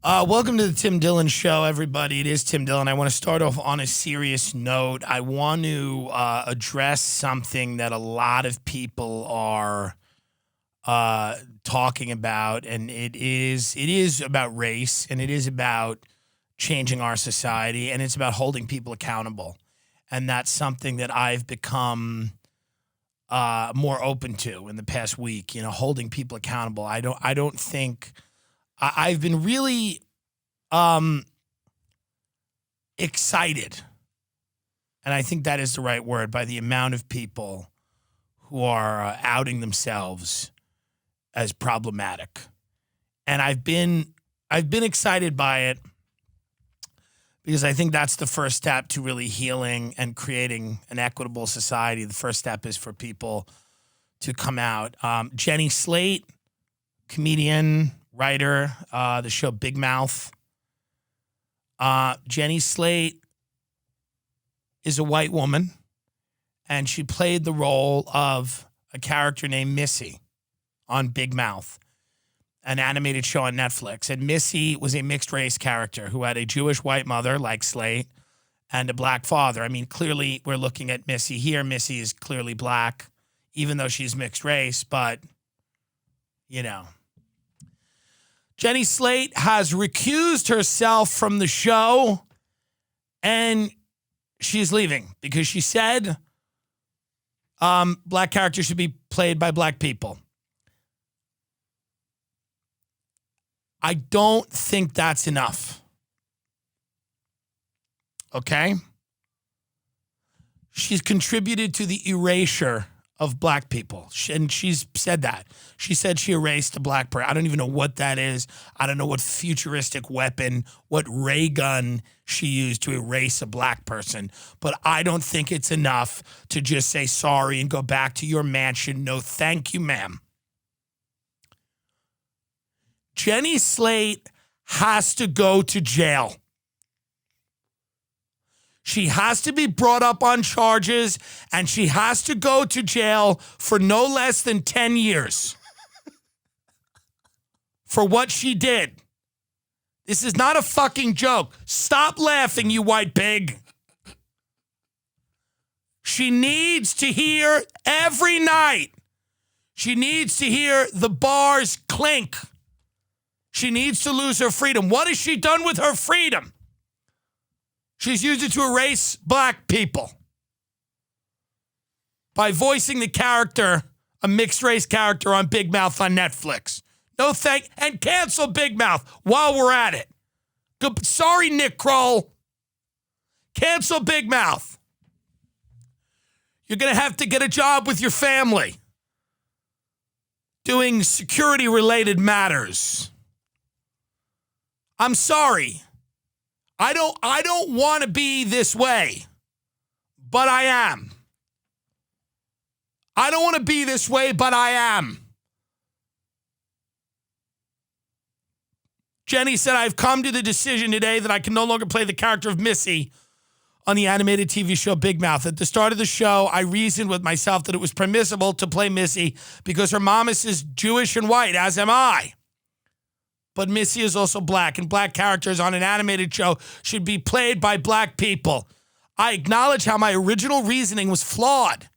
Welcome to the Tim Dillon Show, everybody. It is Tim Dillon. I want to start off on a serious note. I want to address something that a lot of people are talking about, and it is about race, and it is about changing our society, and it's about holding people accountable. And that's something that I've become more open to in the past week. Holding people accountable. I don't think. I've been really excited, and I think that is the right word, by the amount of people who are outing themselves as problematic. And I've been excited by it because I think that's the first step to really healing and creating an equitable society. The first step is for people to come out. Jenny Slate, comedian, writer, the show Big Mouth. Jenny Slate is a white woman, and she played the role of a character named Missy on Big Mouth, an animated show on Netflix. And Missy was a mixed-race character who had a Jewish white mother, like Slate, and a black father. I mean, clearly we're looking at Missy here. Missy is clearly black, even though she's mixed race, but, Jenny Slate has recused herself from the show, and she's leaving because she said black characters should be played by black people. I don't think that's enough. Okay? She's contributed to the erasure of black people. And she's said that. She said she erased a black person. I don't even know what that is. I don't know what futuristic weapon, what ray gun she used to erase a black person. But I don't think it's enough to just say sorry and go back to your mansion. No, thank you, ma'am. Jenny Slate has to go to jail. She has to be brought up on charges, and she has to go to jail for no less than 10 years for what she did. This is not a fucking joke. Stop laughing, you white pig. She needs to hear every night. She needs to hear the bars clink. She needs to lose her freedom. What has she done with her freedom? She's used it to erase black people by voicing the character, a mixed-race character on Big Mouth on Netflix. And cancel Big Mouth while we're at it. Sorry, Nick Kroll. Cancel Big Mouth. You're going to have to get a job with your family doing security-related matters. I'm sorry. I don't want to be this way, but I am. I don't want to be this way, but I am. Jenny said, I've come to the decision today that I can no longer play the character of Missy on the animated TV show Big Mouth. At the start of the show, I reasoned with myself that it was permissible to play Missy because her mom is Jewish and white, as am I. But Missy is also black, and black characters on an animated show should be played by black people. I acknowledge how my original reasoning was flawed,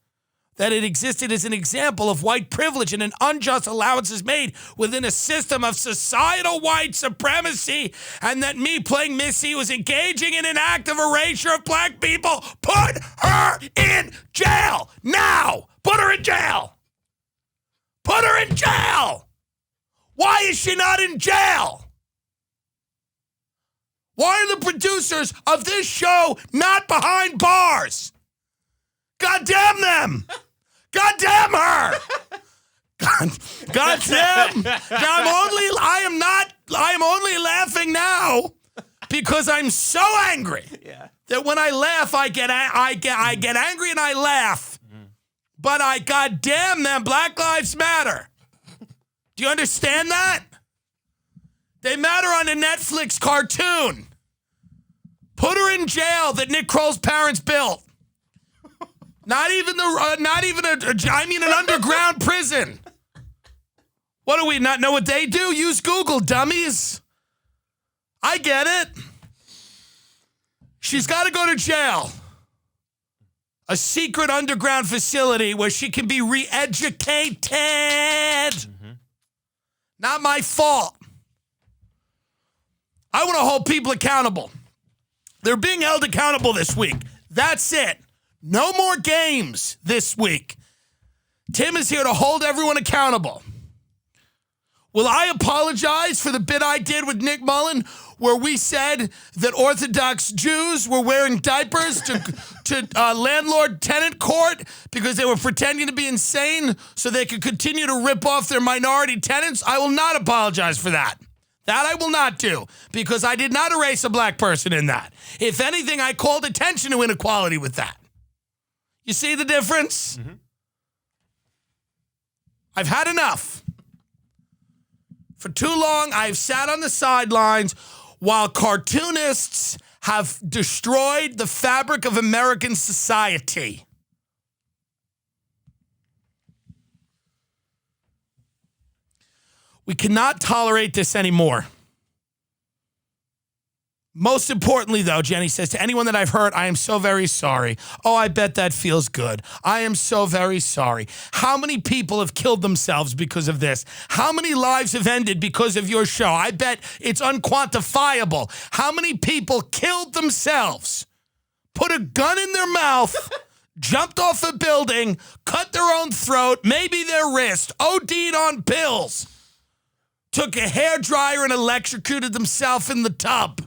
that it existed as an example of white privilege and an unjust allowances made within a system of societal white supremacy, and that me playing Missy was engaging in an act of erasure of black people. Put her in jail now! Put her in jail! Put her in jail! Why is she not in jail? Why are the producers of this show not behind bars? God damn them! God damn her! God damn! I am only laughing now because I'm so angry that when I laugh, I get angry and I laugh. But God damn them, Black Lives Matter. Do you understand that? They matter on a Netflix cartoon. Put her in jail that Nick Kroll's parents built. Not even an underground prison. What do we not know what they do? Use Google, dummies. I get it. She's got to go to jail. A secret underground facility where she can be re-educated. Mm-hmm. Not my fault. I want to hold people accountable. They're being held accountable this week. That's it. No more games this week. Tim is here to hold everyone accountable. Will I apologize for the bit I did with Nick Mullen where we said that Orthodox Jews were wearing diapers to landlord-tenant court because they were pretending to be insane so they could continue to rip off their minority tenants? I will not apologize for that. That I will not do because I did not erase a black person in that. If anything, I called attention to inequality with that. You see the difference? Mm-hmm. I've had enough. For too long, I've sat on the sidelines while cartoonists have destroyed the fabric of American society. We cannot tolerate this anymore. Most importantly, though, Jenny says, to anyone that I've hurt, I am so very sorry. Oh, I bet that feels good. I am so very sorry. How many people have killed themselves because of this? How many lives have ended because of your show? I bet it's unquantifiable. How many people killed themselves, put a gun in their mouth, jumped off a building, cut their own throat, maybe their wrist, OD'd on pills, took a hairdryer and electrocuted themselves in the tub,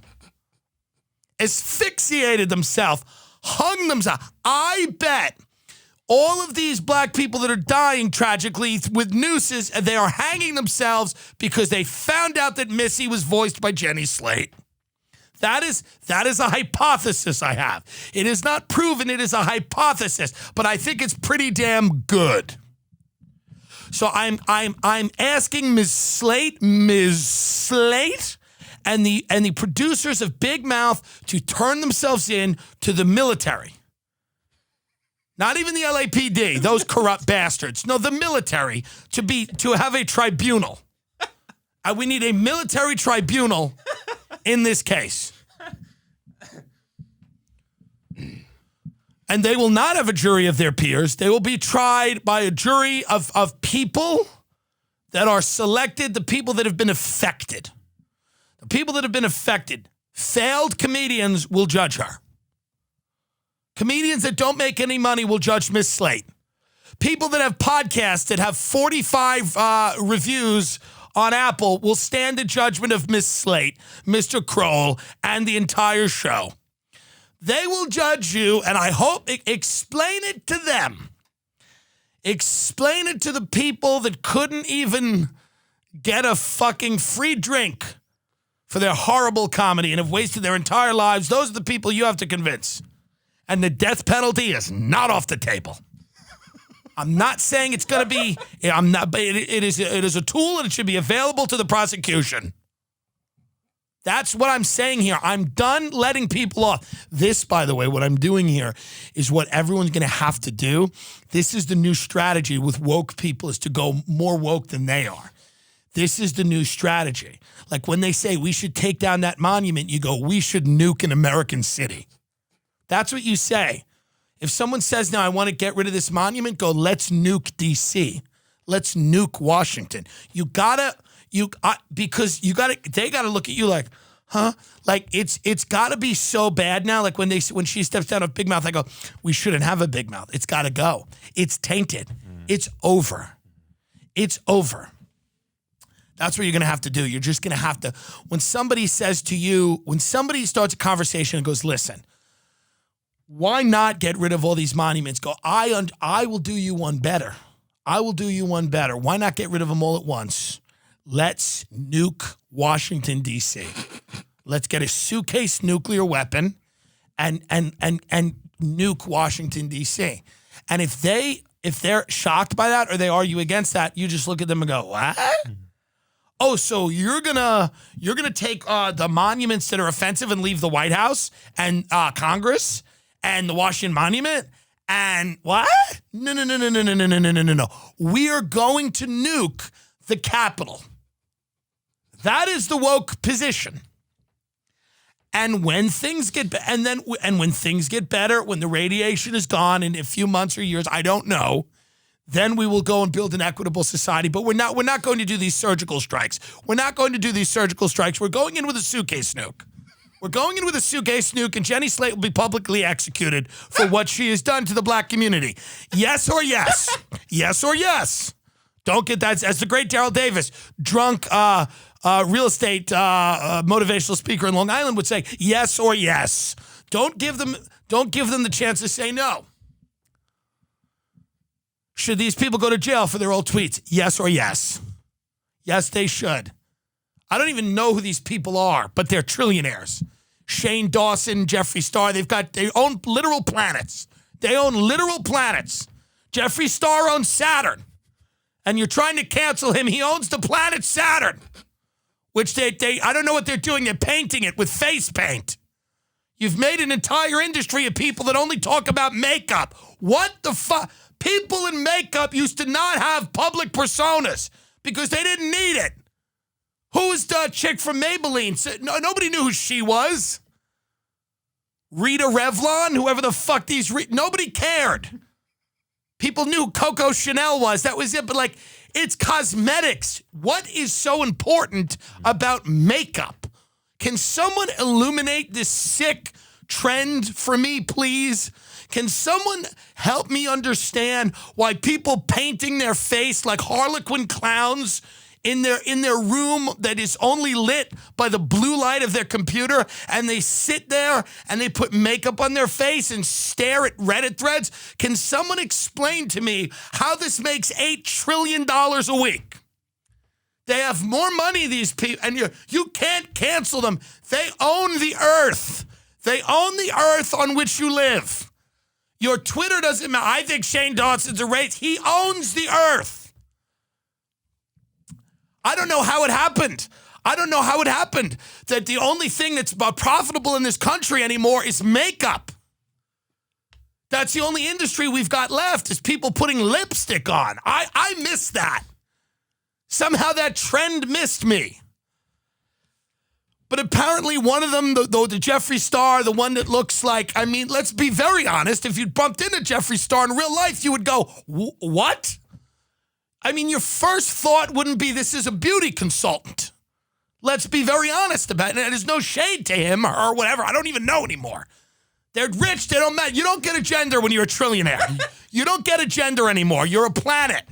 asphyxiated themselves, hung themselves. I bet all of these black people that are dying tragically with nooses, they are hanging themselves because they found out that Missy was voiced by Jenny Slate. That is a hypothesis I have. It is not proven, it is a hypothesis, but I think it's pretty damn good. So I'm asking Ms. Slate, and the producers of Big Mouth to turn themselves in to the military. Not even the LAPD, those corrupt bastards. No, the military to have a tribunal. We need a military tribunal in this case. And they will not have a jury of their peers. They will be tried by a jury of people that are selected, the people that have been affected. The people that have been affected. Failed comedians will judge her. Comedians that don't make any money will judge Miss Slate. People that have podcasts that have 45 reviews on Apple will stand the judgment of Miss Slate, Mr. Kroll, and the entire show. They will judge you, and I hope, explain it to them. Explain it to the people that couldn't even get a fucking free drink for their horrible comedy and have wasted their entire lives. Those are the people you have to convince. And the death penalty is not off the table. I'm not saying it's going to be, but it is a tool and it should be available to the prosecution. That's what I'm saying here. I'm done letting people off. This, by the way, what I'm doing here is what everyone's going to have to do. This is the new strategy with woke people, is to go more woke than they are. This is the new strategy. Like when they say we should take down that monument, you go, we should nuke an American city. That's what you say. If someone says, now I want to get rid of this monument, go, let's nuke D.C. Let's nuke Washington. Because they gotta look at you like, huh? Like it's gotta be so bad now. Like when she steps down of Big Mouth, I go, we shouldn't have a Big Mouth. It's gotta go. It's tainted. It's over. It's over. That's what you're gonna have to do. You're just gonna have to, when somebody says to you, when somebody starts a conversation and goes, listen, why not get rid of all these monuments? Go, I will do you one better. I will do you one better. Why not get rid of them all at once? Let's nuke Washington, D.C. Let's get a suitcase nuclear weapon and nuke Washington, D.C. And if they're shocked by that or they argue against that, you just look at them and go, what? Oh, so you're gonna take the monuments that are offensive and leave the White House and Congress and the Washington Monument? And what? No. We are going to nuke the Capitol. That is the woke position. And when things get when things get better, when the radiation is gone in a few months or years, I don't know, then we will go and build an equitable society. But we're not going to do these surgical strikes. We're not going to do these surgical strikes. We're going in with a suitcase nuke. We're going in with a suitcase nuke, and Jenny Slate will be publicly executed for what she has done to the black community. Yes or yes? Yes or yes? Don't get that. As the great Daryl Davis, drunk real estate motivational speaker in Long Island would say, yes or yes. Don't give them the chance to say no. Should these people go to jail for their old tweets? Yes or yes? Yes, they should. I don't even know who these people are, but they're trillionaires. Shane Dawson, Jeffree Star, they own literal planets. They own literal planets. Jeffree Star owns Saturn. And you're trying to cancel him. He owns the planet Saturn, which I don't know what they're doing. They're painting it with face paint. You've made an entire industry of people that only talk about makeup. What the fuck? People in makeup used to not have public personas because they didn't need it. Who was the chick from Maybelline? Nobody knew who she was. Rita Revlon, whoever the fuck nobody cared. People knew who Coco Chanel was. That was it. But it's cosmetics. What is so important about makeup? Can someone illuminate this sick trend for me, please? Can someone help me understand why people painting their face like Harlequin clowns in their room that is only lit by the blue light of their computer, and they sit there and they put makeup on their face and stare at Reddit threads? Can someone explain to me how this makes $8 trillion a week? They have more money, these people, and you can't cancel them. They own the earth. They own the earth on which you live. Your Twitter doesn't matter. I think Shane Dawson's a race. He owns the earth. I don't know how it happened. I don't know how it happened that the only thing that's profitable in this country anymore is makeup. That's the only industry we've got left is people putting lipstick on. I miss that. Somehow that trend missed me. But apparently one of them, the Jeffree Star, the one that looks like, let's be very honest, if you'd bumped into Jeffree Star in real life, you would go, what? Your first thought wouldn't be this is a beauty consultant. Let's be very honest about it. And there's no shade to him or whatever. I don't even know anymore. They're rich. They don't matter. You don't get a gender when you're a trillionaire. You don't get a gender anymore. You're a planet.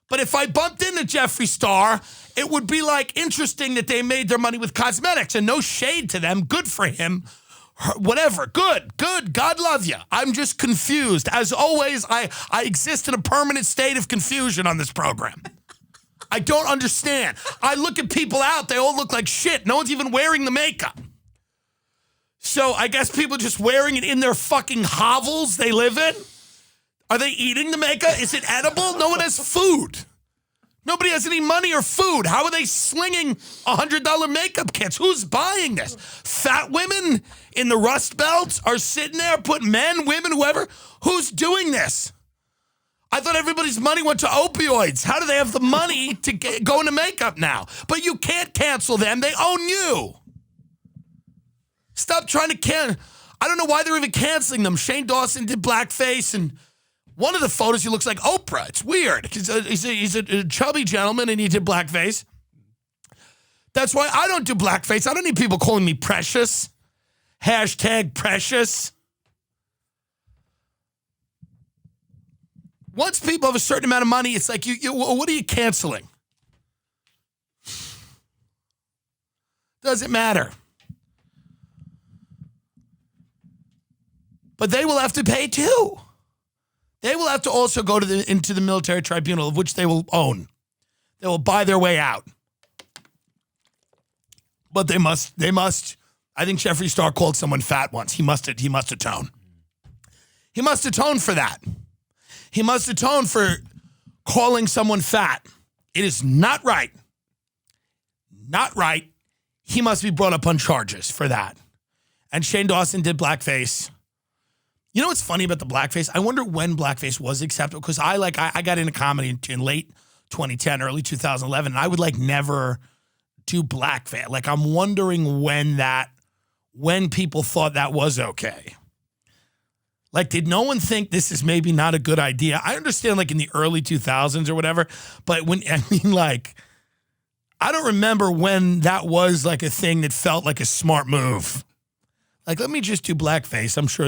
But if I bumped into Jeffree Star, it would be interesting that they made their money with cosmetics, and no shade to them. Good for him. Whatever. Good. God love you. I'm just confused. As always, I exist in a permanent state of confusion on this program. I don't understand. I look at people out. They all look like shit. No one's even wearing the makeup. So I guess people are just wearing it in their fucking hovels they live in. Are they eating the makeup? Is it edible? No one has food. Nobody has any money or food. How are they slinging $100 makeup kits? Who's buying this? Fat women in the Rust Belt are sitting there, men, women, whoever. Who's doing this? I thought everybody's money went to opioids. How do they have the money to go into makeup now? But you can't cancel them. They own you. Stop trying to cancel. I don't know why they're even canceling them. Shane Dawson did blackface, and one of the photos, he looks like Oprah. It's weird. He's a chubby gentleman, and he did blackface. That's why I don't do blackface. I don't need people calling me precious. Hashtag precious. Once people have a certain amount of money, it's like, what are you canceling? Doesn't matter. But they will have to pay too. They will have to also go into the military tribunal, of which they will own. They will buy their way out. But they must. I think Jeffree Star called someone fat once. He must atone. He must atone for that. He must atone for calling someone fat. It is not right. Not right. He must be brought up on charges for that. And Shane Dawson did blackface. You know what's funny about the blackface? I wonder when blackface was acceptable, because I got into comedy in late 2010, early 2011, and I would never do blackface. I'm wondering when that when people thought that was okay. Like, did no one think this is maybe not a good idea? I understand, like, in the early 2000s or whatever, but I don't remember when that was, like, a thing that felt like a smart move. Like, let me just do blackface. I'm sure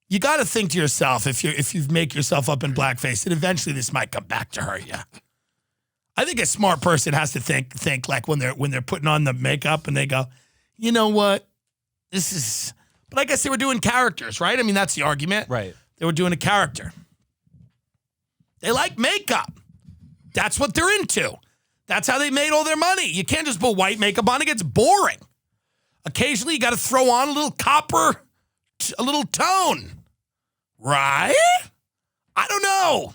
you got to think to yourself, if you make yourself up in blackface, that eventually this might come back to hurt you. I think a smart person has to think like when they're putting on the makeup and they go, you know what, this is. But I guess they were doing characters, right? I mean, that's the argument. Right. They were doing a character. They like makeup. That's what they're into. That's how they made all their money. You can't just put white makeup on. It gets boring. Occasionally, you got to throw on a little copper, a little tone. Right? I don't know.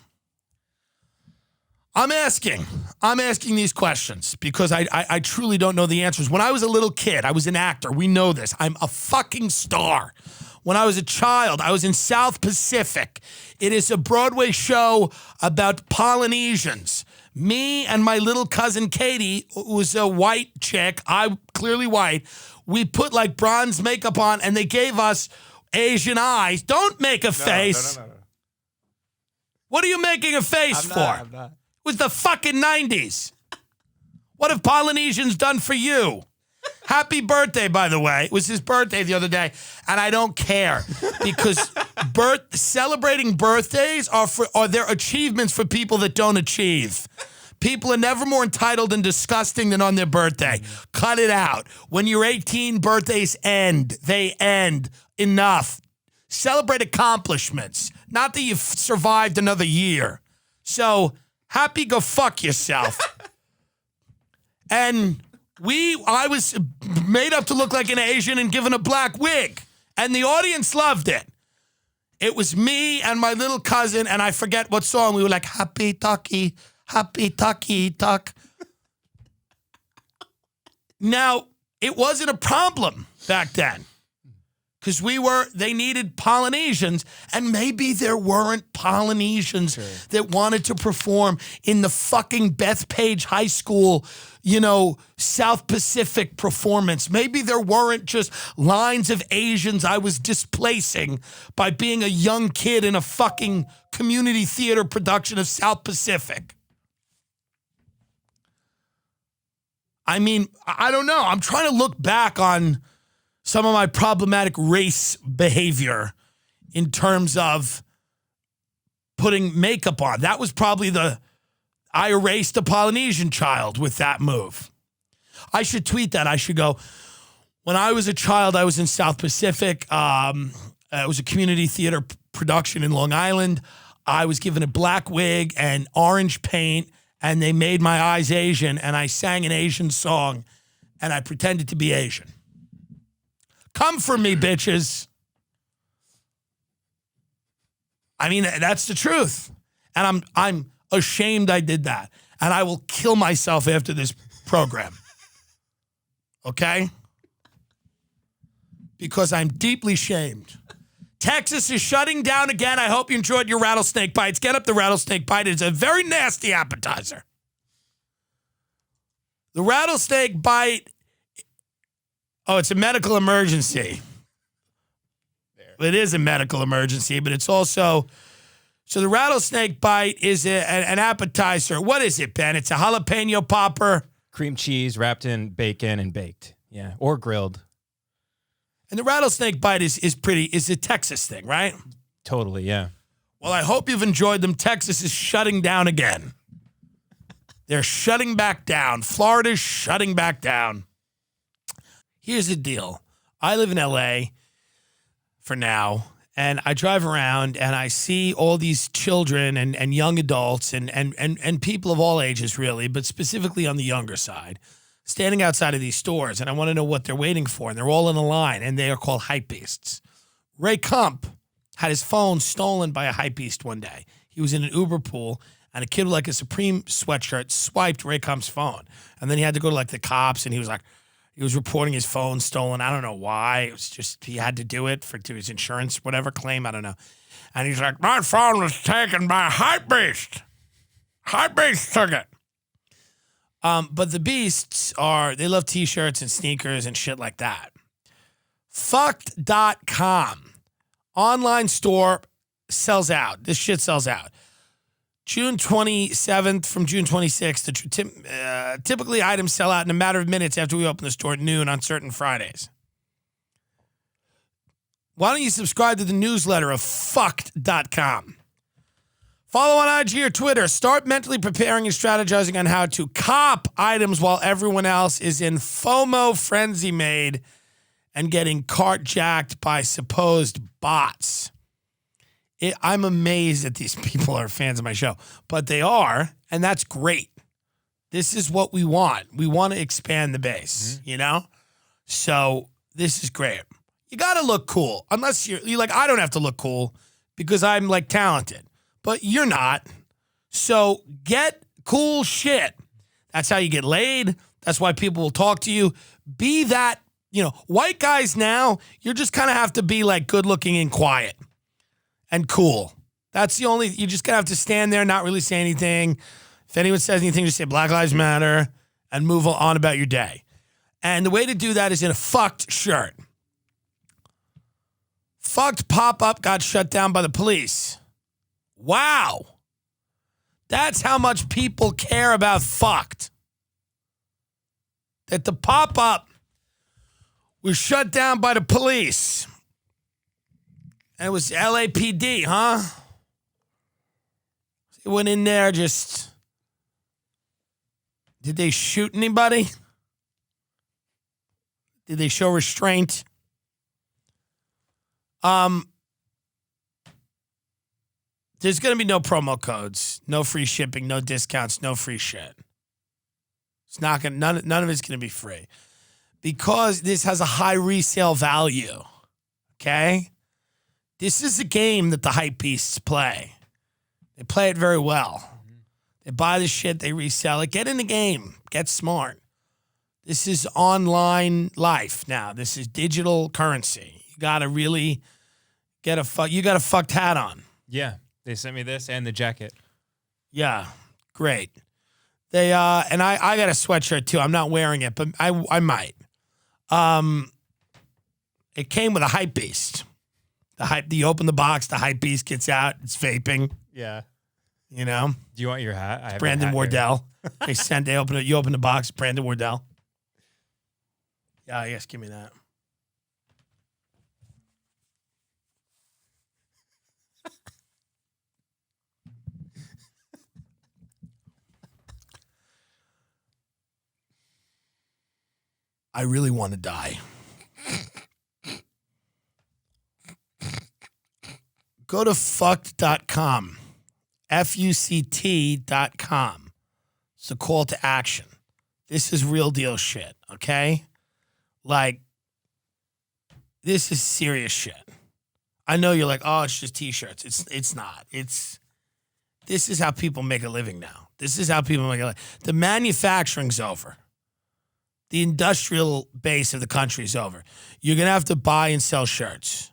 I'm asking these questions because I truly don't know the answers. When I was a little kid, I was an actor. We know this. I'm a fucking star. When I was a child, I was in South Pacific. It is a Broadway show about Polynesians. Me and my little cousin Katie, who was a white chick, I clearly white, we put like bronze makeup on and they gave us Asian eyes. Don't make a face. No. What are you making a face for? I'm not. It was the fucking 90s. What have Polynesians done for you? Happy birthday, by the way. It was his birthday the other day, and I don't care because celebrating birthdays are their achievements for people that don't achieve. People are never more entitled and disgusting than on their birthday. Cut it out. When you're 18, birthdays end. They end. Enough. Celebrate accomplishments. Not that you've survived another year. So, happy go fuck yourself. And I was made up to look like an Asian and given a black wig. And the audience loved it. It was me and my little cousin, and I forget what song. We were like, happy talkie talk. Now, it wasn't a problem back then. Because they needed Polynesians, and maybe there weren't Polynesians that wanted to perform in the fucking Bethpage High School, South Pacific performance. Maybe there weren't just lines of Asians I was displacing by being a young kid in a fucking community theater production of South Pacific. I mean, I don't know. I'm trying to look back on some of my problematic race behavior in terms of putting makeup on. That was probably I erased a Polynesian child with that move. I should tweet that. I should go, when I was a child, I was in South Pacific. It was a community theater production in Long Island. I was given a black wig and orange paint, and they made my eyes Asian, and I sang an Asian song, and I pretended to be Asian. Come for me, bitches. I mean, that's the truth. And I'm ashamed I did that. And I will kill myself after this program. Okay? Because I'm deeply shamed. Texas is shutting down again. I hope you enjoyed your rattlesnake bites. Get up the rattlesnake bite. It's a very nasty appetizer. The rattlesnake bite. Oh, it's a medical emergency. It is a medical emergency, but it's also... So the rattlesnake bite is an appetizer. What is it, Ben? It's a jalapeno popper. Cream cheese wrapped in bacon and baked. Yeah, or grilled. And the rattlesnake bite is a Texas thing, right? Totally, yeah. Well, I hope you've enjoyed them. Texas is shutting down again. They're shutting back down. Florida's shutting back down. Here's the deal. I live in LA for now, and I drive around and I see all these children and young adults and people of all ages, really, but specifically on the younger side, standing outside of these stores, and I want to know what they're waiting for, and they're all in a line, and they are called hypebeasts. Ray Kump had his phone stolen by a hypebeast one day. He was in an Uber pool, and a kid with like a Supreme sweatshirt swiped Ray Kump's phone, and then he had to go to like the cops, and he was reporting his phone stolen. I don't know why. It was just, he had to do it to his insurance, whatever claim. I don't know. And he's like, my phone was taken by a hypebeast. Hypebeast took it. But the beasts they love T-shirts and sneakers and shit like that. Fucked.com. Online store sells out. This shit sells out. June 27th from June 26th. Typically, items sell out in a matter of minutes after we open the store at noon on certain Fridays. Why don't you subscribe to the newsletter of fucked.com? Follow on IG or Twitter. Start mentally preparing and strategizing on how to cop items while everyone else is in FOMO frenzy made and getting carjacked by supposed bots. I'm amazed that these people are fans of my show, but they are, and that's great. This is what we want. We want to expand the base, you know? So this is great. You got to look cool, unless you're like, I don't have to look cool because I'm like talented, but you're not. So get cool shit. That's how you get laid. That's why people will talk to you. Be that, white guys now, you're just kind of have to be like good looking and quiet. And cool. That's the only, you just gotta have to stand there and not really say anything. If anyone says anything, just say Black Lives Matter and move on about your day. And the way to do that is in a fucked shirt. Fucked pop-up got shut down by the police. Wow. That's how much people care about fucked. That the pop-up was shut down by the police. And it was LAPD, huh? They went in there just... Did they shoot anybody? Did they show restraint? There's going to be no promo codes, no free shipping, no discounts, no free shit. It's not going none of it's going to be free. Because this has a high resale value. Okay? This is a game that the hype beasts play. They play it very well. They buy the shit, they resell it. Get in the game. Get smart. This is online life now. This is digital currency. You got to really get you got a fucked hat on. Yeah. They sent me this and the jacket. Yeah. Great. They and I got a sweatshirt too. I'm not wearing it, but I might. It came with a hype beast. You open the box, the hype beast gets out. It's vaping. Yeah. You know? Do you want your hat? I have Brandon Wardell. They open it. You open the box, Brandon Wardell. Yeah, yes, give me that. I really want to die. Go to fucked.com. FUCT.com. It's a call to action. This is real deal shit, okay? Like, this is serious shit. I know you're like, oh, it's just t-shirts. It's not. This is how people make a living now. This is how people make a living. The manufacturing's over. The industrial base of the country's over. You're going to have to buy and sell shirts.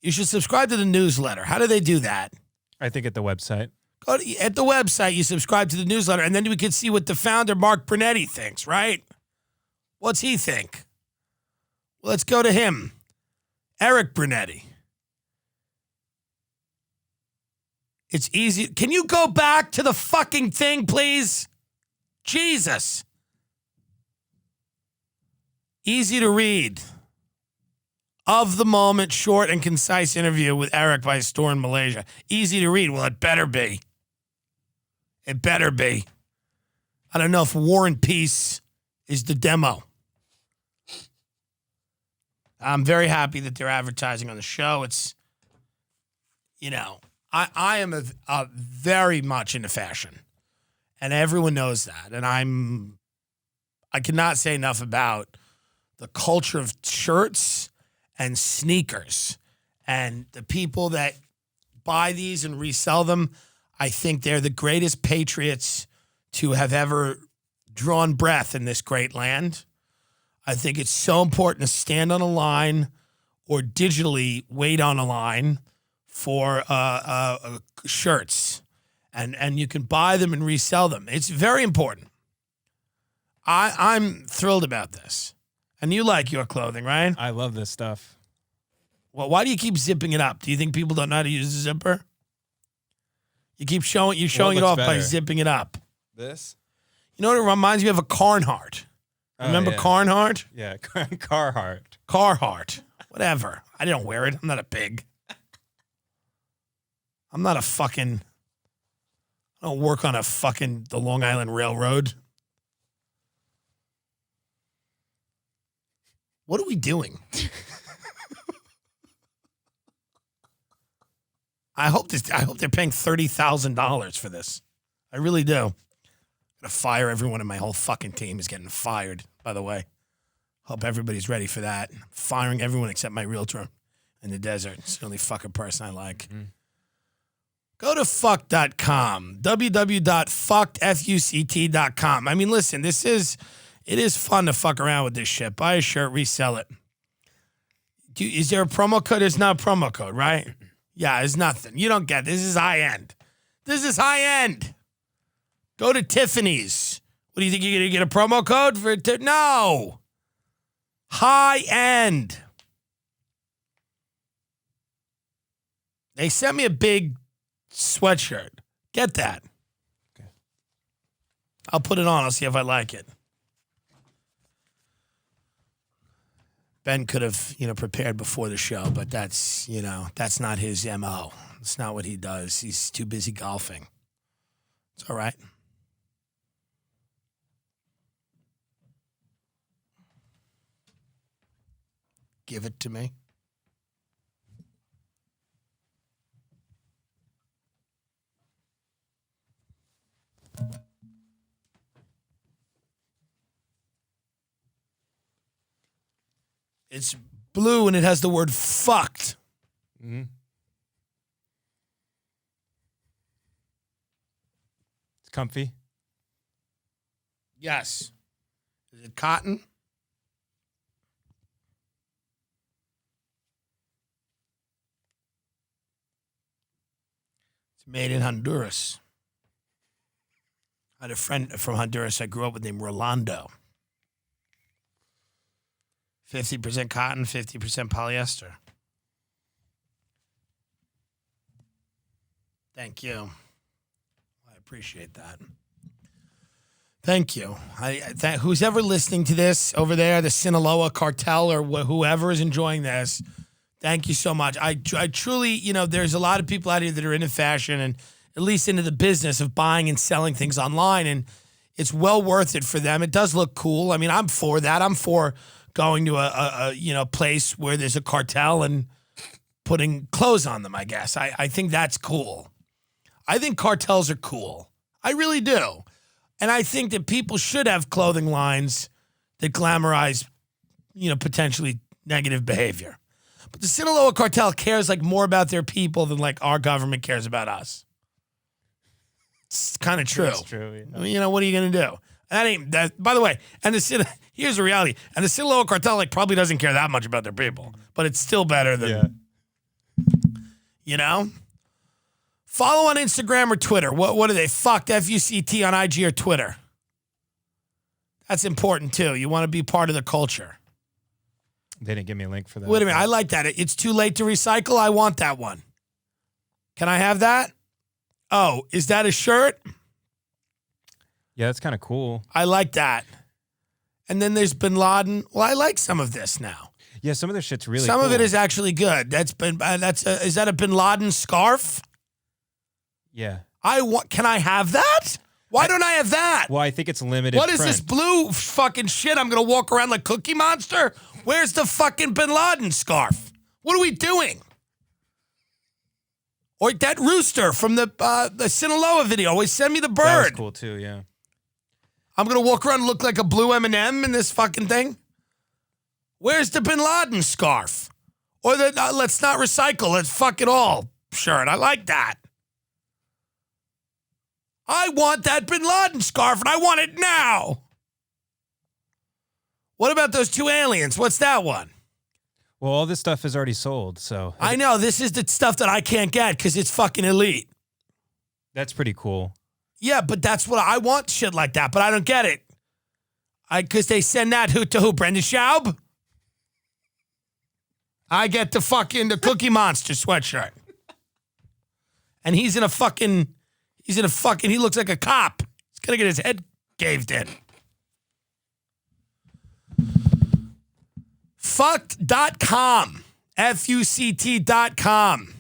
You should subscribe to the newsletter. How do they do that? I think at the website. At the website, you subscribe to the newsletter, and then we can see what the founder, Mark Brunetti, thinks, right? What's he think? Well, let's go to him. Eric Brunetti. It's easy. Can you go back to the fucking thing, please? Jesus. Easy to read. Of the moment, short and concise interview with Eric by Store in Malaysia. Easy to read. Well, it better be. It better be. I don't know if War and Peace is the demo. I'm very happy that they're advertising on the show. It's, I am a very much into fashion. And everyone knows that. And I cannot say enough about the culture of shirts and sneakers, and the people that buy these and resell them. I think they're the greatest patriots to have ever drawn breath in this great land. I think it's so important to stand on a line or digitally wait on a line for shirts, and you can buy them and resell them. It's very important. I'm thrilled about this. And you like your clothing, right? I love this stuff. Well, why do you keep zipping it up? Do you think people don't know how to use a zipper? You keep showing it off by zipping it up. This? You know what it reminds me of? A Carhartt. Remember Carhartt? Yeah, Carhartt. Carhartt. Whatever. I don't wear it. I'm not a pig. I'm not a fucking... I don't work on the Long Island Railroad. What are we doing? I hope they're paying $30,000 for this. I really do. I'm gonna fire everyone in my whole fucking team is getting fired, by the way. Hope everybody's ready for that. I'm firing everyone except my realtor in the desert. It's the only fucking person I like. Mm-hmm. Go to fuck.com. www.fuckt.com. I mean, listen, it is fun to fuck around with this shit. Buy a shirt, resell it. Is there a promo code? There's not a promo code, right? Yeah, there's nothing. You don't get it. This is high end. This is high end. Go to Tiffany's. What do you think you're going to get a promo code for? No. High end. They sent me a big sweatshirt. Get that. Okay. I'll put it on. I'll see if I like it. Ben could have, prepared before the show, but that's not his MO. It's not what he does. He's too busy golfing. It's all right. Give it to me. It's blue and it has the word fucked. Mm-hmm. It's comfy. Yes. Is it cotton? It's made in Honduras. I had a friend from Honduras I grew up with named Rolando. 50% cotton, 50% polyester. Thank you. I appreciate that. Thank you. Who's ever listening to this over there, the Sinaloa cartel or whoever is enjoying this, thank you so much. I truly, there's a lot of people out here that are into fashion and at least into the business of buying and selling things online, and it's well worth it for them. It does look cool. I mean, I'm for that. I'm for going to a place where there's a cartel and putting clothes on them, I guess. I think that's cool. I think cartels are cool. I really do. And I think that people should have clothing lines that glamorize, potentially negative behavior. But the Sinaloa cartel cares more about their people than our government cares about us. It's kind of true. That's true. Yeah. What are you going to do? That ain't that. By the way, here's the reality. And the Sinaloa cartel probably doesn't care that much about their people, but it's still better than, Follow on Instagram or Twitter. What are they? Fucked FUCT on IG or Twitter. That's important too. You want to be part of the culture. They didn't give me a link for that. Wait a minute. I like that. It's too late to recycle. I want that one. Can I have that? Oh, is that a shirt? Yeah, that's kind of cool. I like that. And then there's Bin Laden. Well, I like some of this now. Yeah, some of this shit's really Some cool. of it is actually good. Is that a Bin Laden scarf? Yeah. Can I have that? Why don't I have that? Well, I think it's limited What is print. this blue fucking shit? I'm going to walk around like Cookie Monster? Where's the fucking Bin Laden scarf? What are we doing? Or that rooster from the Sinaloa video. Always send me the bird. That was cool too, yeah. I'm going to walk around and look like a blue M&M in this fucking thing? Where's the Bin Laden scarf? Or the let's not recycle, let's fuck it all shirt. I like that. I want that Bin Laden scarf, and I want it now. What about those two aliens? What's that one? Well, all this stuff is already sold, so. I know. This is the stuff that I can't get because it's fucking elite. That's pretty cool. Yeah, but that's what I want, shit like that, but I don't get it. Because they send that to who? Brendan Schaub? I get the Cookie Monster sweatshirt. And he looks like a cop. He's going to get his head caved in. Fucked.com. Fuct.com.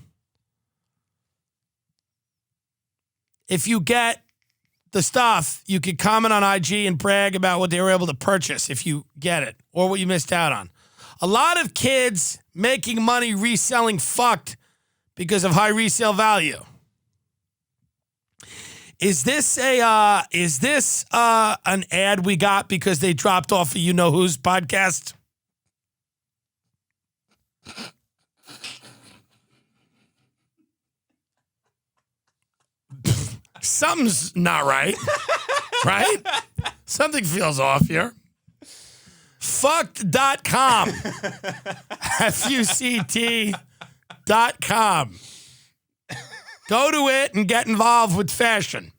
If you get the stuff, you can comment on IG and brag about what they were able to purchase if you get it or what you missed out on. A lot of kids making money reselling fucked because of high resale value. Is this an ad we got because they dropped off a You Know Who's podcast? Something's not right. Right? Something feels off here. Fucked.com. Fuct.com. Go to it and get involved with fashion.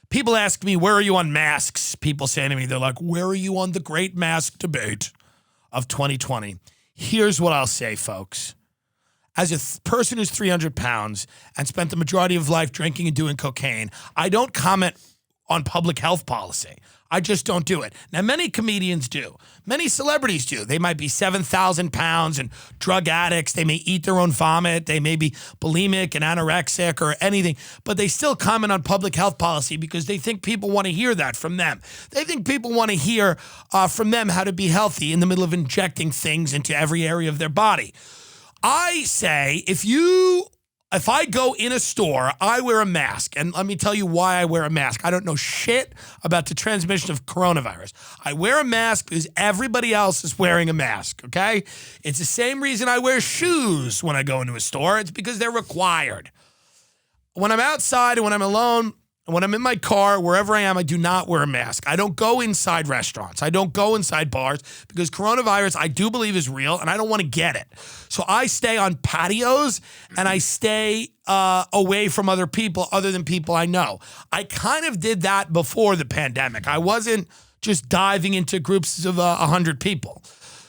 People ask me, where are you on masks? People say to me, they're like, where are you on the great mask debate of 2020? Here's what I'll say, folks. As a person who's 300 pounds and spent the majority of life drinking and doing cocaine, I don't comment on public health policy. I just don't do it. Now, many comedians do. Many celebrities do. They might be 7,000 pounds and drug addicts. They may eat their own vomit. They may be bulimic and anorexic or anything, but they still comment on public health policy because they think people want to hear that from them. They think people want to hear from them how to be healthy in the middle of injecting things into every area of their body. I say, if I go in a store, I wear a mask. And let me tell you why I wear a mask. I don't know shit about the transmission of coronavirus. I wear a mask because everybody else is wearing a mask, okay? It's the same reason I wear shoes when I go into a store. It's because they're required. When I'm outside and when I'm alone, and when I'm in my car, wherever I am, I do not wear a mask. I don't go inside restaurants. I don't go inside bars because coronavirus, I do believe, is real, and I don't want to get it. So I stay on patios, and I stay away from other people other than people I know. I kind of did that before the pandemic. I wasn't just diving into groups of 100 people.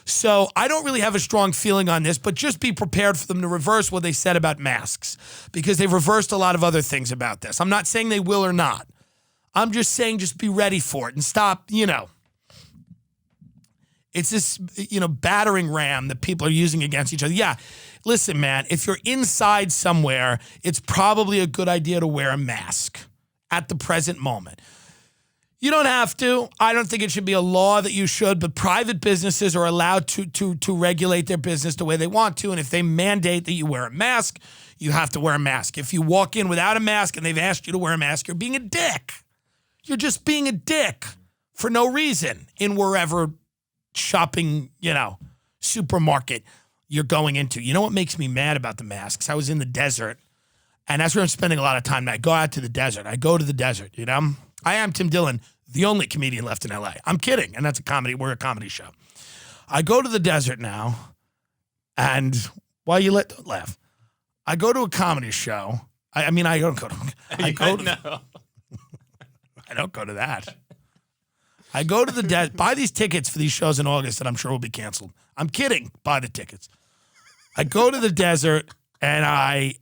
So I don't really have a strong feeling on this, but just be prepared for them to reverse what they said about masks because they've reversed a lot of other things about this. I'm not saying they will or not. I'm just saying just be ready for it and stop, it's this, battering ram that people are using against each other. Yeah, listen, man, if you're inside somewhere, it's probably a good idea to wear a mask at the present moment. You don't have to. I don't think it should be a law that you should, but private businesses are allowed to regulate their business the way they want to. And if they mandate that you wear a mask, you have to wear a mask. If you walk in without a mask and they've asked you to wear a mask, you're being a dick. You're just being a dick for no reason in wherever shopping, supermarket you're going into. You know what makes me mad about the masks? I was in the desert, and that's where I'm spending a lot of time. I go out to the desert. I go to the desert, I am Tim Dillon, the only comedian left in LA. I'm kidding. And that's a comedy. We're a comedy show. I go to the desert now. And don't laugh. I go to a comedy show. I don't go to, I don't go to that. I go to the desert, buy these tickets for these shows in August that I'm sure will be canceled. I'm kidding. Buy the tickets. I go to the desert and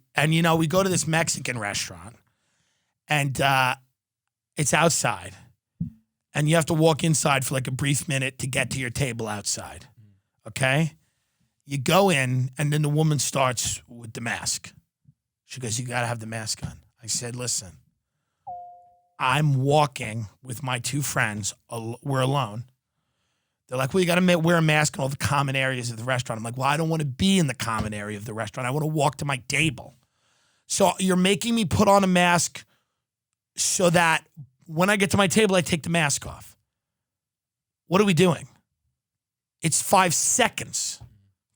we go to this Mexican restaurant and, it's outside, and you have to walk inside for like a brief minute to get to your table outside, okay? You go in, and then the woman starts with the mask. She goes, you got to have the mask on. I said, listen, I'm walking with my two friends. We're alone. They're like, well, you got to wear a mask in all the common areas of the restaurant. I'm like, well, I don't want to be in the common area of the restaurant. I want to walk to my table. So you're making me put on a mask so that when I get to my table, I take the mask off. What are we doing? It's 5 seconds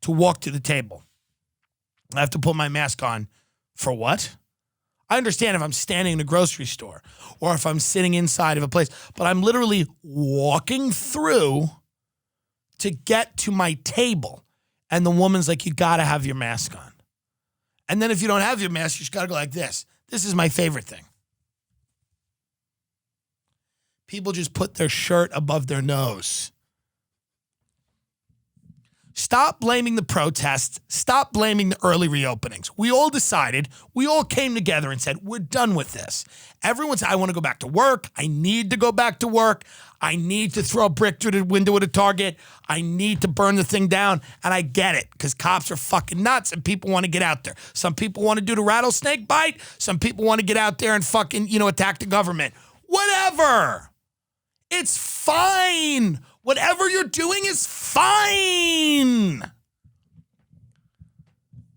to walk to the table. I have to put my mask on for what? I understand if I'm standing in a grocery store or if I'm sitting inside of a place, but I'm literally walking through to get to my table. And the woman's like, you got to have your mask on. And then if you don't have your mask, you just got to go like this. This is my favorite thing. people just put their shirt above their nose. Stop blaming the protests. Stop blaming the early reopenings. We all decided, we all came together and said, we're done with this. Everyone said, I want to go back to work. I need to go back to work. I need to throw a brick through the window at a Target. I need to burn the thing down. And I get it, because cops are fucking nuts and people want to get out there. Some people want to do the rattlesnake bite. Some people want to get out there and fucking, attack the government. Whatever. It's fine. Whatever you're doing is fine.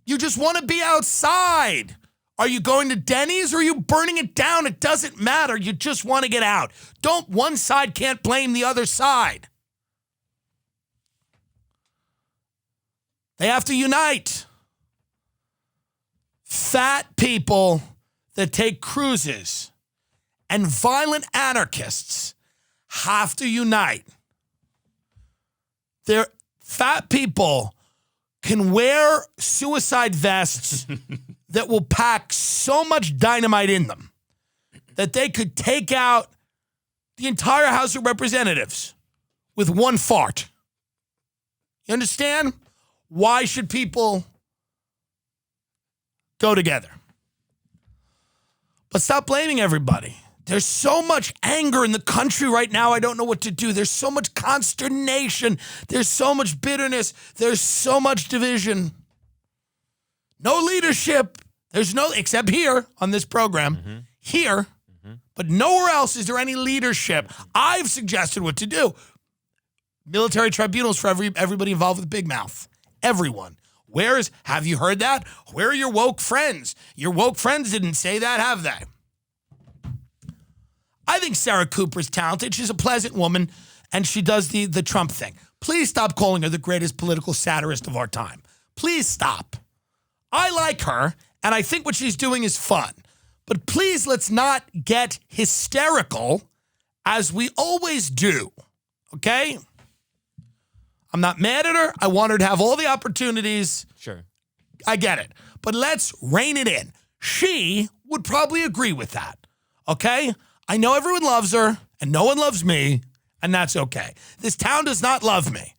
You just want to be outside. Are you going to Denny's or are you burning it down? It doesn't matter. You just want to get out. One side can't blame the other side. They have to unite. Fat people that take cruises and violent anarchists have to unite. Fat people can wear suicide vests that will pack so much dynamite in them that they could take out the entire House of Representatives with one fart. You understand? Why should people go together? But stop blaming everybody. There's so much anger in the country right now, I don't know what to do. There's so much consternation. There's so much bitterness. There's so much division. No leadership. There's no, except here on this program, here, but nowhere else is there any leadership. I've suggested what to do. Military tribunals for everybody involved with Big Mouth. Everyone. Have you heard that? Where are your woke friends? Your woke friends didn't say that, have they? I think Sarah Cooper's talented. She's a pleasant woman, and she does the Trump thing. Please stop calling her the greatest political satirist of our time. Please stop. I like her, and I think what she's doing is fun. But please, let's not get hysterical, as we always do, okay? I'm not mad at her. I want her to have all the opportunities. Sure. I get it. But let's rein it in. She would probably agree with that, okay? I know everyone loves her, and no one loves me, and that's okay. This town does not love me.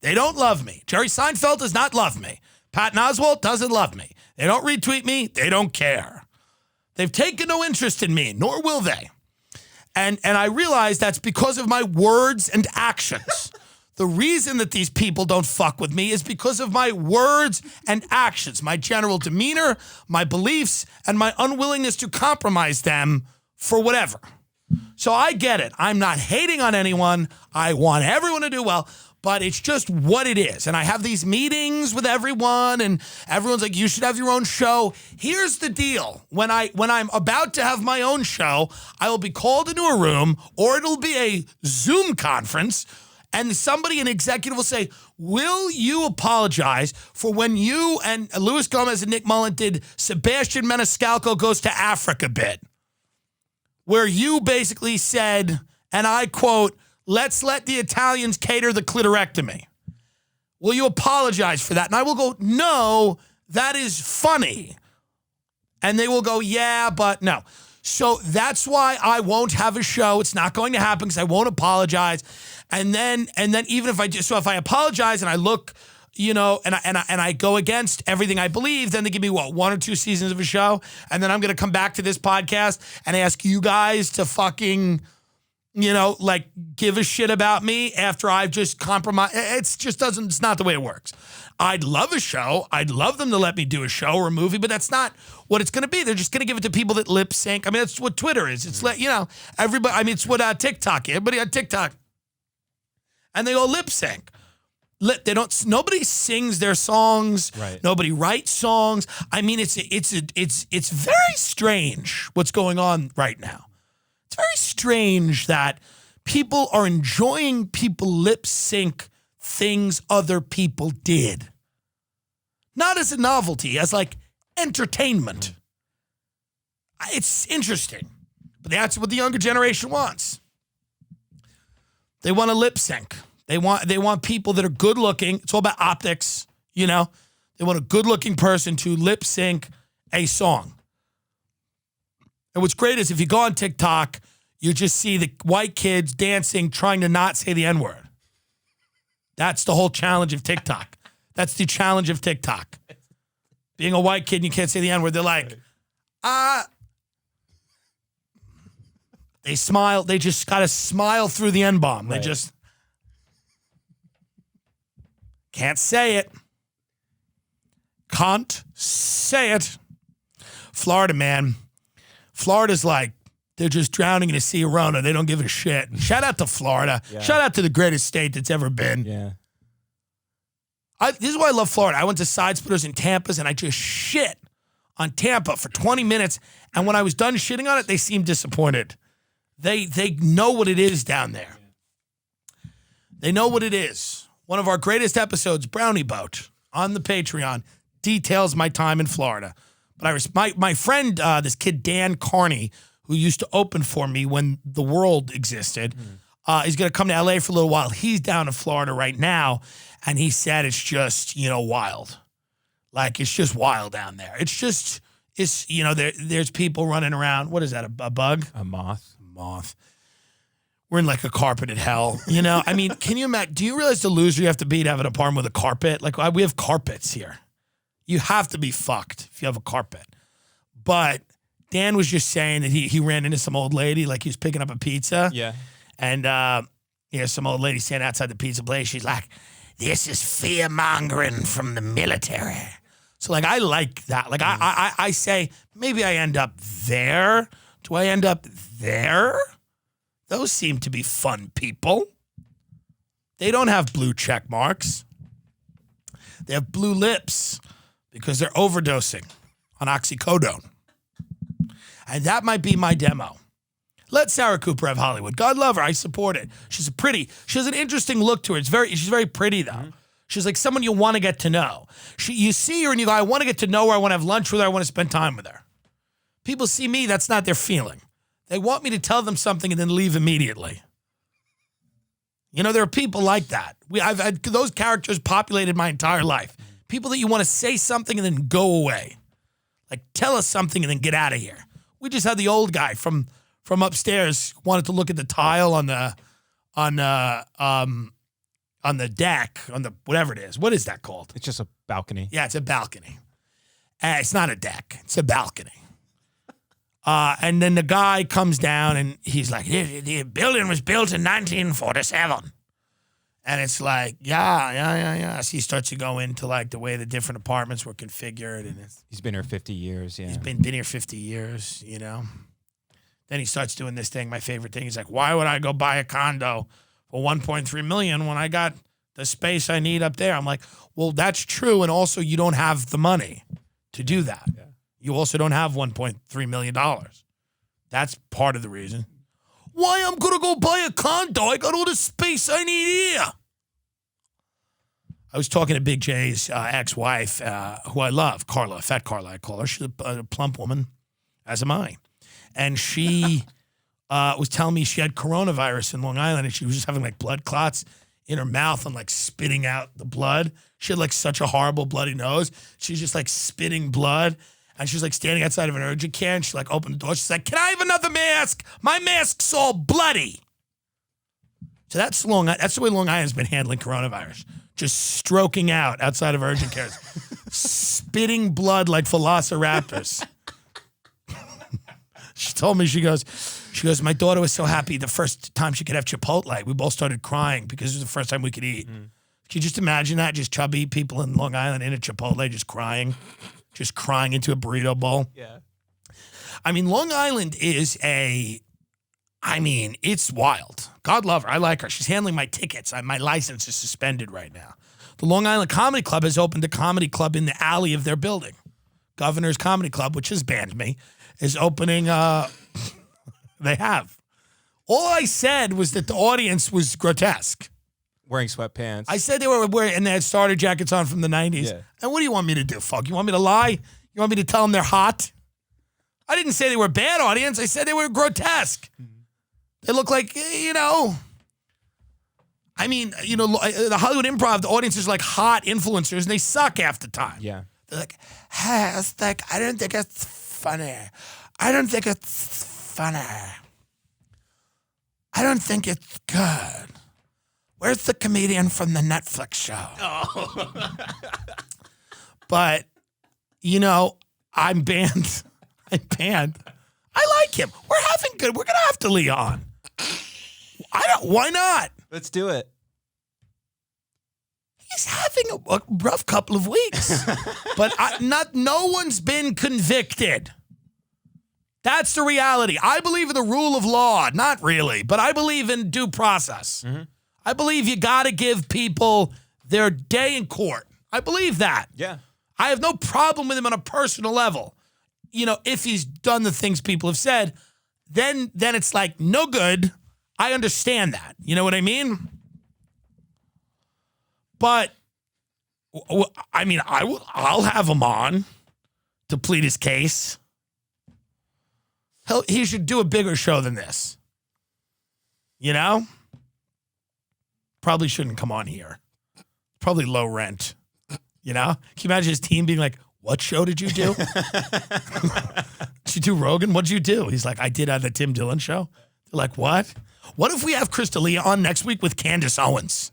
They don't love me. Jerry Seinfeld does not love me. Patton Oswalt doesn't love me. They don't retweet me. They don't care. They've taken no interest in me, nor will they. And I realize that's because of my words and actions. The reason that these people don't fuck with me is because of my words and actions, my general demeanor, my beliefs, and my unwillingness to compromise them for whatever. So I get it. I'm not hating on anyone. I want everyone to do well, but it's just what it is. And I have these meetings with everyone, and everyone's like, you should have your own show. Here's the deal. When I'm about to have my own show, I will be called into a room, or it'll be a Zoom conference, and somebody, an executive, will say, will you apologize for when you and Luis Gomez and Nick Mullen did Sebastian Maniscalco Goes to Africa bit? Where you basically said, and I quote, let's let the Italians cater the clitorectomy. Will you apologize for that? And I will go, no, that is funny. And they will go, yeah, but no. So that's why I won't have a show. It's not going to happen because I won't apologize. And then even if I do, so if I apologize and I look, and I go against everything I believe, then they give me, 1 or 2 seasons of a show. And then I'm going to come back to this podcast and ask you guys to fucking, give a shit about me after I've just compromised. It's not the way it works. I'd love a show. I'd love them to let me do a show or a movie, but that's not what it's going to be. They're just going to give it to people that lip sync. I mean, that's what Twitter is. It's everybody, I mean, it's what TikTok is. Everybody on TikTok. And they all lip sync. Nobody sings their songs. Right. Nobody writes songs. I mean, it's very strange what's going on right now. It's very strange that people are enjoying people lip sync things other people did. Not as a novelty, as like entertainment. It's interesting. But that's what the younger generation wants. They want to lip sync. They want people that are good looking. It's all about optics, They want a good looking person to lip sync a song. And what's great is if you go on TikTok, You just see the white kids dancing, trying to not say the N-word. That's the whole challenge of TikTok. That's the challenge of TikTok. Being a white kid and you can't say the N-word, they're like, They smile. They just got to smile through the N-bomb. They just can't say it. Can't say it. Florida, man. Florida's like, they're just drowning in a sea of Rona. They don't give a shit. Shout out to Florida. Yeah. Shout out to the greatest state that's ever been. Yeah. This is why I love Florida. I went to Side Splitters in Tampa, and I just shit on Tampa for 20 minutes. And when I was done shitting on it, they seemed disappointed. They know what it is down there. They know what it is. One of our greatest episodes, Brownie Boat, on the Patreon, details my time in Florida. But my friend, this kid Dan Carney, who used to open for me when the world existed, is going to come to LA for a little while. He's down in Florida right now, and he said it's just, wild. Like, it's just wild down there. It's there's people running around. What is that, a bug? A moth. We're in like a carpeted hell, I mean, can you imagine? Do you realize the loser you have to be to have an apartment with a carpet? Like, we have carpets here. You have to be fucked if you have a carpet. But Dan was just saying that he ran into some old lady, like he was picking up a pizza. Yeah. And some old lady standing outside the pizza place. She's like, "This is fear mongering from the military." So like, I like that. Like I say, maybe I end up there. Do I end up there? Those seem to be fun people. They don't have blue check marks. They have blue lips because they're overdosing on oxycodone. And that might be my demo. Let Sarah Cooper have Hollywood. God love her. I support it. She has an interesting look to her. She's very pretty, though. Mm-hmm. She's like someone you want to get to know. You see her and you go, I want to get to know her. I want to have lunch with her. I want to spend time with her. People see me, that's not their feeling. They want me to tell them something and then leave immediately. There are people like that. I've had those characters populated my entire life. People that you want to say something and then go away. Like, tell us something and then get out of here. We just had the old guy from upstairs wanted to look at the tile on the deck, on the whatever it is. What is that called? It's just a balcony. Yeah, it's a balcony. It's not a deck. It's a balcony. And then the guy comes down and he's like, the building was built in 1947. And it's like, yeah. So he starts to go into like the way the different apartments were configured. And he's been here 50 years, yeah. He's been here 50 years, Then he starts doing this thing, my favorite thing. He's like, why would I go buy a condo for $1.3 million when I got the space I need up there? I'm like, well, that's true. And also you don't have the money to do that. Yeah. You also don't have $1.3 million. That's part of the reason. Why I'm going to go buy a condo? I got all the space I need here. I was talking to Big J's ex-wife, who I love, Carla, Fat Carla, I call her. She's a plump woman, as am I. And she was telling me she had coronavirus in Long Island, and she was just having like blood clots in her mouth and like spitting out the blood. She had like such a horrible bloody nose. She's just like spitting blood. And she's like standing outside of an urgent care, and she like opened the door. She's like, "Can I have another mask? My mask's all bloody." So that's the way Long Island's been handling coronavirus. Just stroking out outside of urgent cares. Spitting blood like velociraptors. She told me, she goes, my daughter was so happy the first time she could have Chipotle. We both started crying because it was the first time we could eat. Can you just imagine that? Just chubby people in Long Island in a Chipotle just crying into a burrito bowl. Yeah. I mean, Long Island is it's wild. God love her. I like her. She's handling my tickets. My license is suspended right now. The Long Island Comedy Club has opened a comedy club in the alley of their building. Governor's Comedy Club, which has banned me, is opening. They have. All I said was that the audience was grotesque. Wearing sweatpants. I said they were wearing, and they had starter jackets on from the 90s. Yeah. And what do you want me to do, fuck? You want me to lie? You want me to tell them they're hot? I didn't say they were bad audience. I said they were grotesque. They look like, the Hollywood Improv, the audience is like hot influencers, and they suck half the time. Yeah. They're like, hey, it's like, I don't think it's funny. I don't think it's funny. I don't think it's good. Where's the comedian from the Netflix show? Oh. But, I'm banned. I'm banned. I like him. We're having good. We're going to have to Leon. Why not? Let's do it. He's having a rough couple of weeks. But no one's been convicted. That's the reality. I believe in the rule of law. Not really, but I believe in due process. Mm-hmm. I believe you got to give people their day in court. I believe that. Yeah. I have no problem with him on a personal level. If he's done the things people have said, then it's like no good. I understand that. You know what I mean? But I'll have him on to plead his case. He should do a bigger show than this. Probably shouldn't come on here. Probably low rent. Can you imagine his team being like, what show did you do? Did you do Rogan? What'd you do? He's like, I did on the Tim Dillon show. They're like, what? What if we have Chris D'Elia on next week with Candace Owens?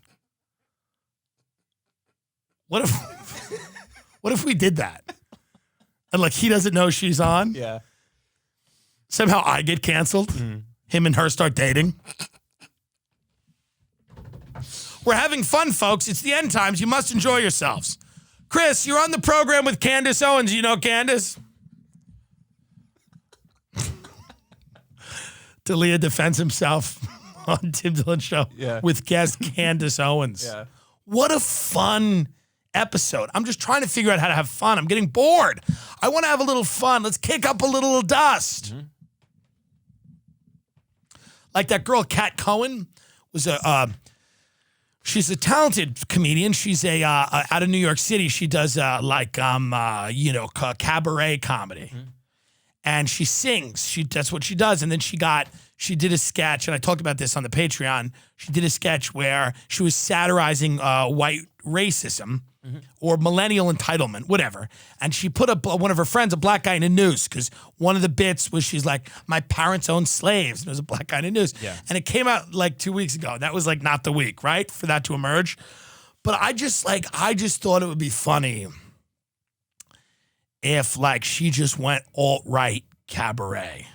What if we did that? And he doesn't know she's on? Yeah. Somehow I get canceled. Mm. Him and her start dating. We're having fun, folks. It's the end times. You must enjoy yourselves. Chris, you're on the program with Candace Owens. You know Candace? D'Elia defends himself on Tim Dillon's show with guest Candace Owens. Yeah. What a fun episode. I'm just trying to figure out how to have fun. I'm getting bored. I want to have a little fun. Let's kick up a little dust. Mm-hmm. Like that girl, Kat Cohen, was she's a talented comedian. She's out of New York City. She does cabaret comedy. Mm-hmm. And she sings. That's what she does. And then she did a sketch, and I talked about this on the Patreon. She did a sketch where she was satirizing white racism or millennial entitlement, whatever. And she put one of her friends, a black guy, in a noose because one of the bits was she's like, my parents owned slaves. And there was a black guy in a noose. Yeah. And it came out 2 weeks ago. That was not the week, right, for that to emerge. But I just thought it would be funny if she just went alt-right cabaret.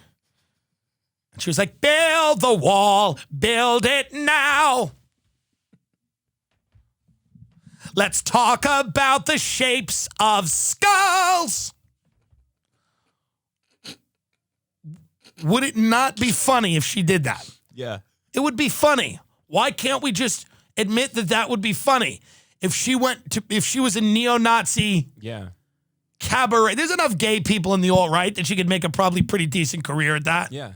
And she was like, build the wall, build it now. Let's talk about the shapes of skulls. Would it not be funny if she did that? Yeah. It would be funny. Why can't we just admit that would be funny? If she was a neo-Nazi cabaret, there's enough gay people in the alt-right that she could make a probably pretty decent career at that. Yeah.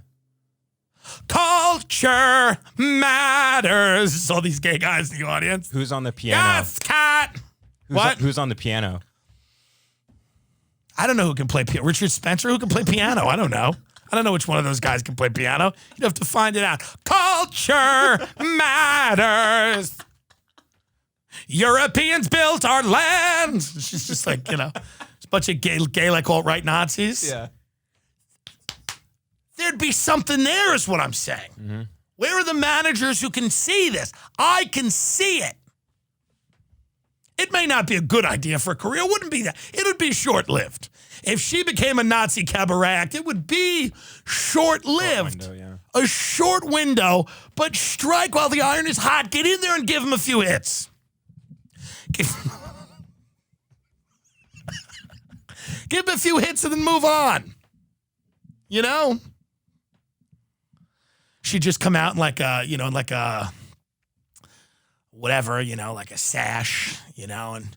Culture matters. All these gay guys in the audience. Who's on the piano? Yes, cat. Who's on the piano? I don't know who can play piano. Richard Spencer, who can play piano? I don't know. I don't know which one of those guys can play piano. You'd have to find it out. Culture matters. Europeans built our land. She's just it's a bunch of gay alt-right Nazis. Yeah. There'd be something there is what I'm saying. Mm-hmm. Where are the managers who can see this? I can see it. It may not be a good idea for a career. It wouldn't be that. It would be short-lived. If she became a Nazi cabaret act, it would be short-lived. A short window, but strike while the iron is hot. Get in there and give him a few hits. Give him a few hits and then move on. She'd just come out in like a sash, and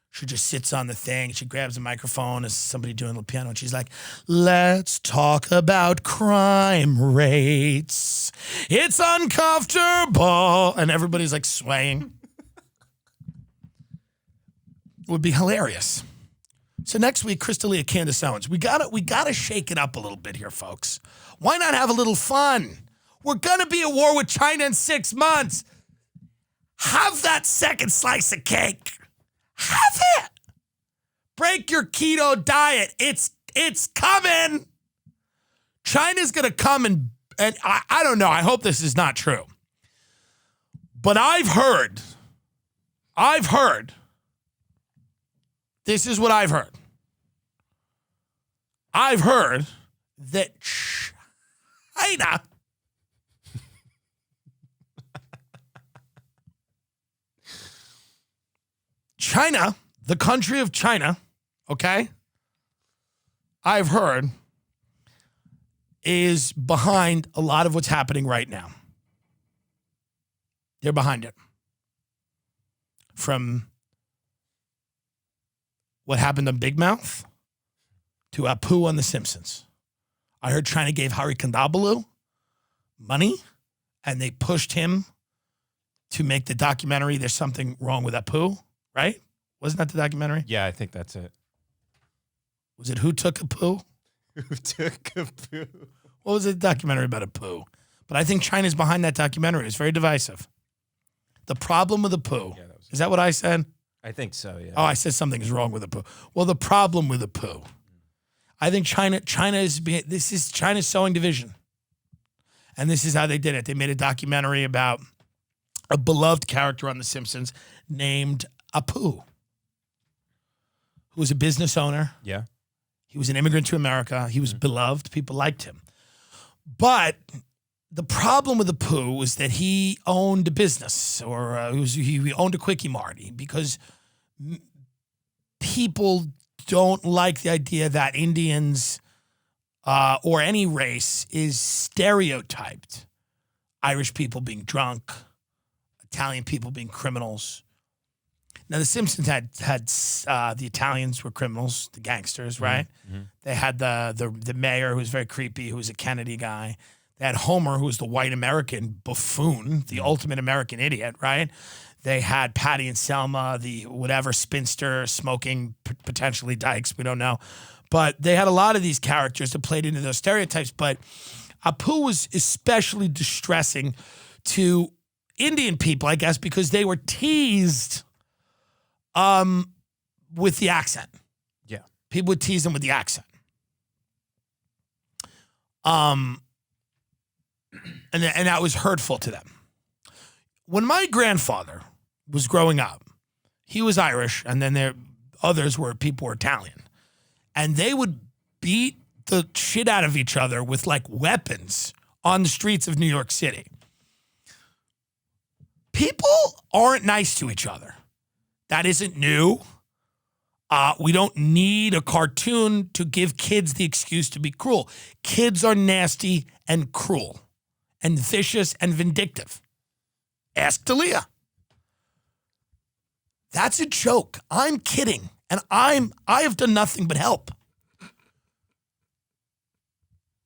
she just sits on the thing. She grabs a microphone as somebody doing the piano, and she's like, let's talk about crime rates. It's uncomfortable. And everybody's swaying. It would be hilarious. So next week, Chris D'Elia, Candace Owens. We gotta shake it up a little bit here, folks. Why not have a little fun? We're gonna be at war with China in 6 months. Have that second slice of cake. Have it. Break your keto diet. It's coming. China's gonna come and I don't know, I hope this is not true. But I've heard, this is what I've heard. I've heard that China, the country of China, okay, I've heard is behind a lot of what's happening right now. They're behind it. From what happened on Big Mouth to Apu on The Simpsons. I heard China gave Hari Kondabolu money and they pushed him to make the documentary There's Something Wrong with Apu, right? Wasn't that the documentary? Yeah, I think that's it. Was it Who Took Apu? Who took Apu? What was the documentary about Apu? But I think China's behind that documentary. It's very divisive. The problem with Apu. Yeah, is that what I said? I think so, yeah. Oh, I said something is wrong with Apu. Well, the problem with Apu, I think China this is China's sowing division. And this is how they did it. They made a documentary about a beloved character on The Simpsons named Apu, who was a business owner. Yeah. He was an immigrant to America. He was beloved. People liked him. But the problem with Apu was that he owned a business, or he owned a Quickie Mart, because people don't like the idea that Indians or any race is stereotyped. Irish people being drunk, Italian people being criminals. Now, The Simpsons had the Italians were criminals, the gangsters, right? Mm-hmm. They had the mayor who was very creepy, who was a Kennedy guy. They had Homer, who was the white American buffoon, the ultimate American idiot, right? They had Patty and Selma, the whatever spinster, smoking, potentially dykes, we don't know. But they had a lot of these characters that played into those stereotypes. But Apu was especially distressing to Indian people, I guess, because they were teased with the accent. Yeah. People would tease them with the accent. And that was hurtful to them. When my grandfather was growing up, he was Irish, and then people were Italian. And they would beat the shit out of each other with like weapons on the streets of New York City. People aren't nice to each other. That isn't new. We don't need a cartoon to give kids the excuse to be cruel. Kids are nasty and cruel and vicious and vindictive. Ask Talia. That's a joke. I'm kidding. And I have done nothing but help.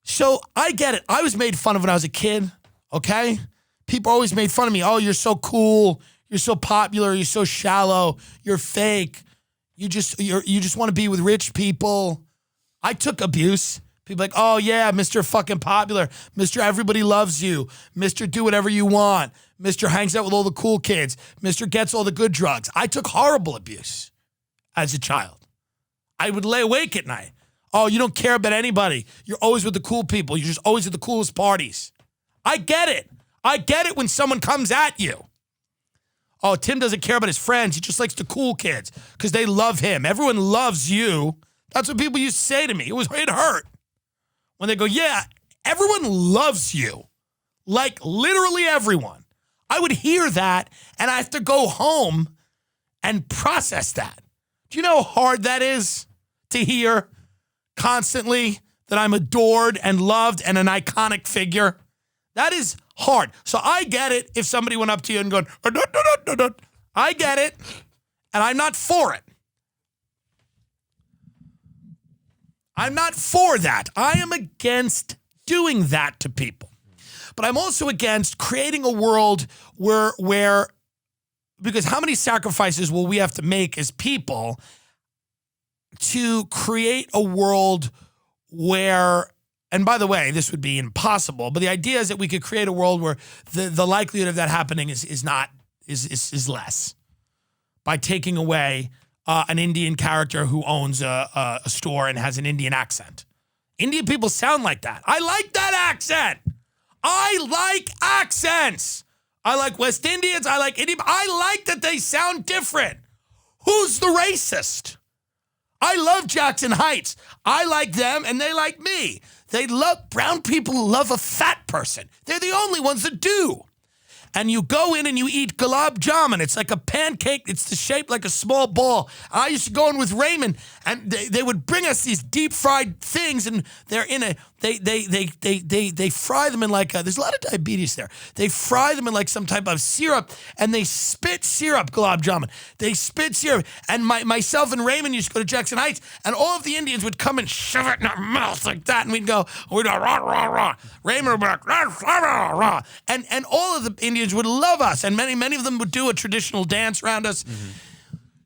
So I get it. I was made fun of when I was a kid, okay? People always made fun of me. Oh, you're so cool. You're so popular. You're so shallow. You're fake. You just want to be with rich people. I took abuse. People like, oh yeah, Mr. fucking popular. Mr. Everybody loves you. Mr. Do whatever you want. Mr. Hangs out with all the cool kids. Mr. Gets all the good drugs. I took horrible abuse as a child. I would lay awake at night. Oh, you don't care about anybody. You're always with the cool people. You're just always at the coolest parties. I get it. I get it when someone comes at you. Oh, Tim doesn't care about his friends. He just likes the cool kids because they love him. Everyone loves you. That's what people used to say to me. It hurt. When they go, yeah, everyone loves you. Like literally everyone. I would hear that and I have to go home and process that. Do you know how hard that is to hear constantly that I'm adored and loved and an iconic figure? That is hard. So I get it if somebody went up to you and going, I get it, and I'm not for it. I'm not for that. I am against doing that to people. But I'm also against creating a world where because how many sacrifices will we have to make as people to create a world where, and by the way, this would be impossible, but the idea is that we could create a world where the likelihood of that happening is less by taking away an Indian character who owns a store and has an Indian accent. Indian people sound like that. I like that accent. I like accents. I like West Indians. I like Indian. I like that they sound different. Who's the racist? I love Jackson Heights. I like them and they like me. Brown people love a fat person. They're the only ones that do. And you go in and you eat gulab jamun. It's like a pancake. It's the shape like a small ball. I used to go in with Raymond, and they would bring us these deep fried things, and they're in a they fry them in like there's a lot of diabetes there. They fry them in like some type of syrup, and they spit syrup gulab jamun. They spit syrup, and myself and Raymond used to go to Jackson Heights, and all of the Indians would come and shove it in our mouths like that, and we'd go rah rah rah. Raymond would be like rah rah rah, and all of the Indians would love us, and many of them would do a traditional dance around us. Mm-hmm.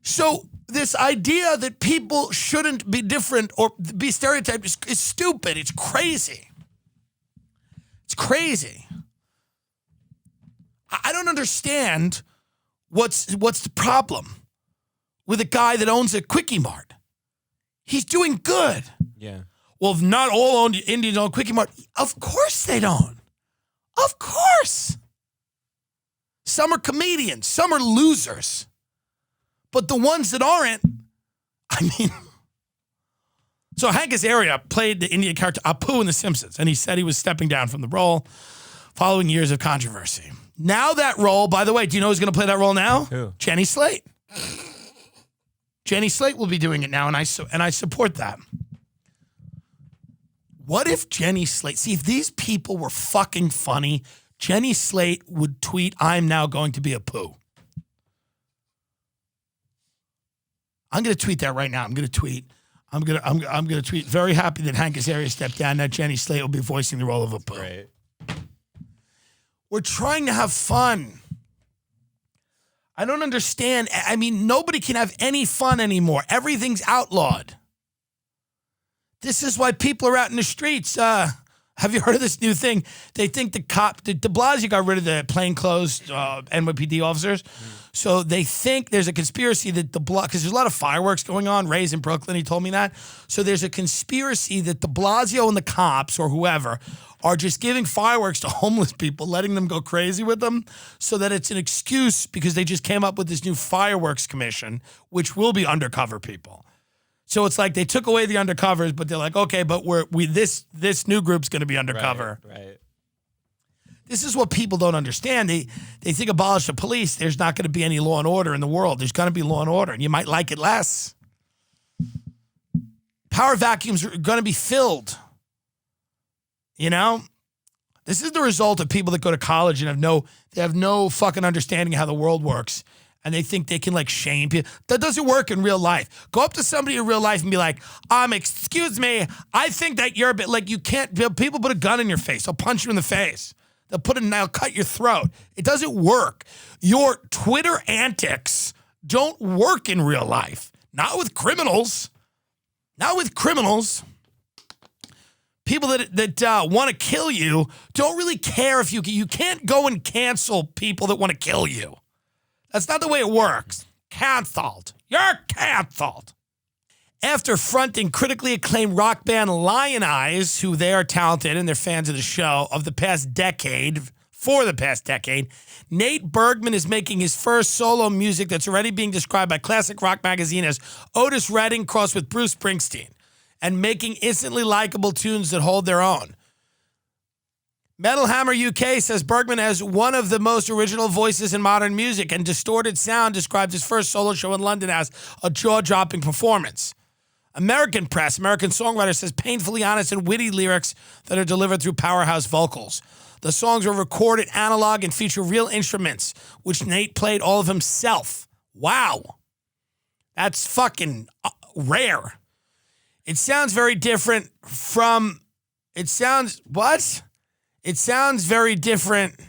So this idea that people shouldn't be different or be stereotyped is stupid. It's crazy. It's crazy. I don't understand what's the problem with a guy that owns a Quickie Mart. He's doing good. Yeah. Well, if not all Indians own Quickie Mart, of course they don't. Of course. Some are comedians. Some are losers. But the ones that aren't, I mean. So Hank Azaria played the Indian character Apu in The Simpsons, and he said he was stepping down from the role following years of controversy. Now that role, by the way, do you know who's going to play that role now? Who? Jenny Slate. Jenny Slate will be doing it now, and I support that. What if Jenny Slate, see, if these people were fucking funny, Jenny Slate would tweet, "I'm now going to be Apu." I'm going to tweet that right now. I'm going to tweet, very happy that Hank Azaria stepped down. Now Jenny Slate will be voicing the role of Apu. Right. We're trying to have fun. I don't understand. I mean, nobody can have any fun anymore. Everything's outlawed. This is why people are out in the streets. Have you heard of this new thing? They think de Blasio got rid of the plainclothes NYPD officers. So they think there's a conspiracy that because there's a lot of fireworks going on. Ray's in Brooklyn, he told me that. So there's a conspiracy that de Blasio and the cops or whoever are just giving fireworks to homeless people, letting them go crazy with them, so that it's an excuse because they just came up with this new fireworks commission, which will be undercover people. So it's like they took away the undercovers, but they're like, okay, but this new group's going to be undercover. Right. This is what people don't understand. They think abolish the police, there's not going to be any law and order in the world. There's going to be law and order, and you might like it less. Power vacuums are going to be filled. You know? This is the result of people that go to college and have no fucking understanding of how the world works. And they think they can like shame people. That doesn't work in real life. Go up to somebody in real life and be like, excuse me, I think that you're a bit like you can't, people put a gun in your face. They'll punch you in the face. They'll cut your throat. It doesn't work. Your Twitter antics don't work in real life. Not with criminals. Not with criminals. People that want to kill you don't really care if you can't go and cancel people that want to kill you. That's not the way it works. Canceled. You're canceled. After fronting critically acclaimed rock band Lion Eyes, who they are talented and they're fans of the show, for the past decade, Nate Bergman is making his first solo music that's already being described by Classic Rock Magazine as Otis Redding crossed with Bruce Springsteen, and making instantly likable tunes that hold their own. Metal Hammer UK says Bergman has one of the most original voices in modern music, and Distorted Sound describes his first solo show in London as a jaw-dropping performance. American Songwriter says painfully honest and witty lyrics that are delivered through powerhouse vocals. The songs were recorded analog and feature real instruments, which Nate played all of himself. Wow. That's fucking rare. It sounds very different from... It sounds very different